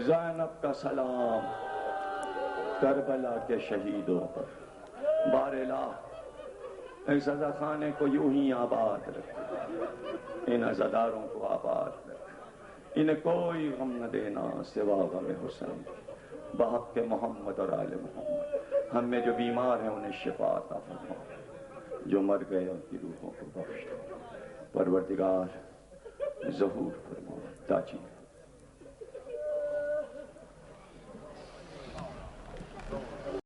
زینب کا سلام کربلا کے شہیدوں پر. بار الہ اس عزا خانے کو یوں ہی آباد رکھے، ان عزاداروں کو آباد رکھے، انہیں کوئی غم نہ دینا سوا غم حسین. بحق کے محمد اور آل محمد ہم میں جو بیمار ہیں انہیں شفا عطا فرما، جو مر گئے ان کی روحوں کو بخش. پروردگار ظہور فرما. تاجی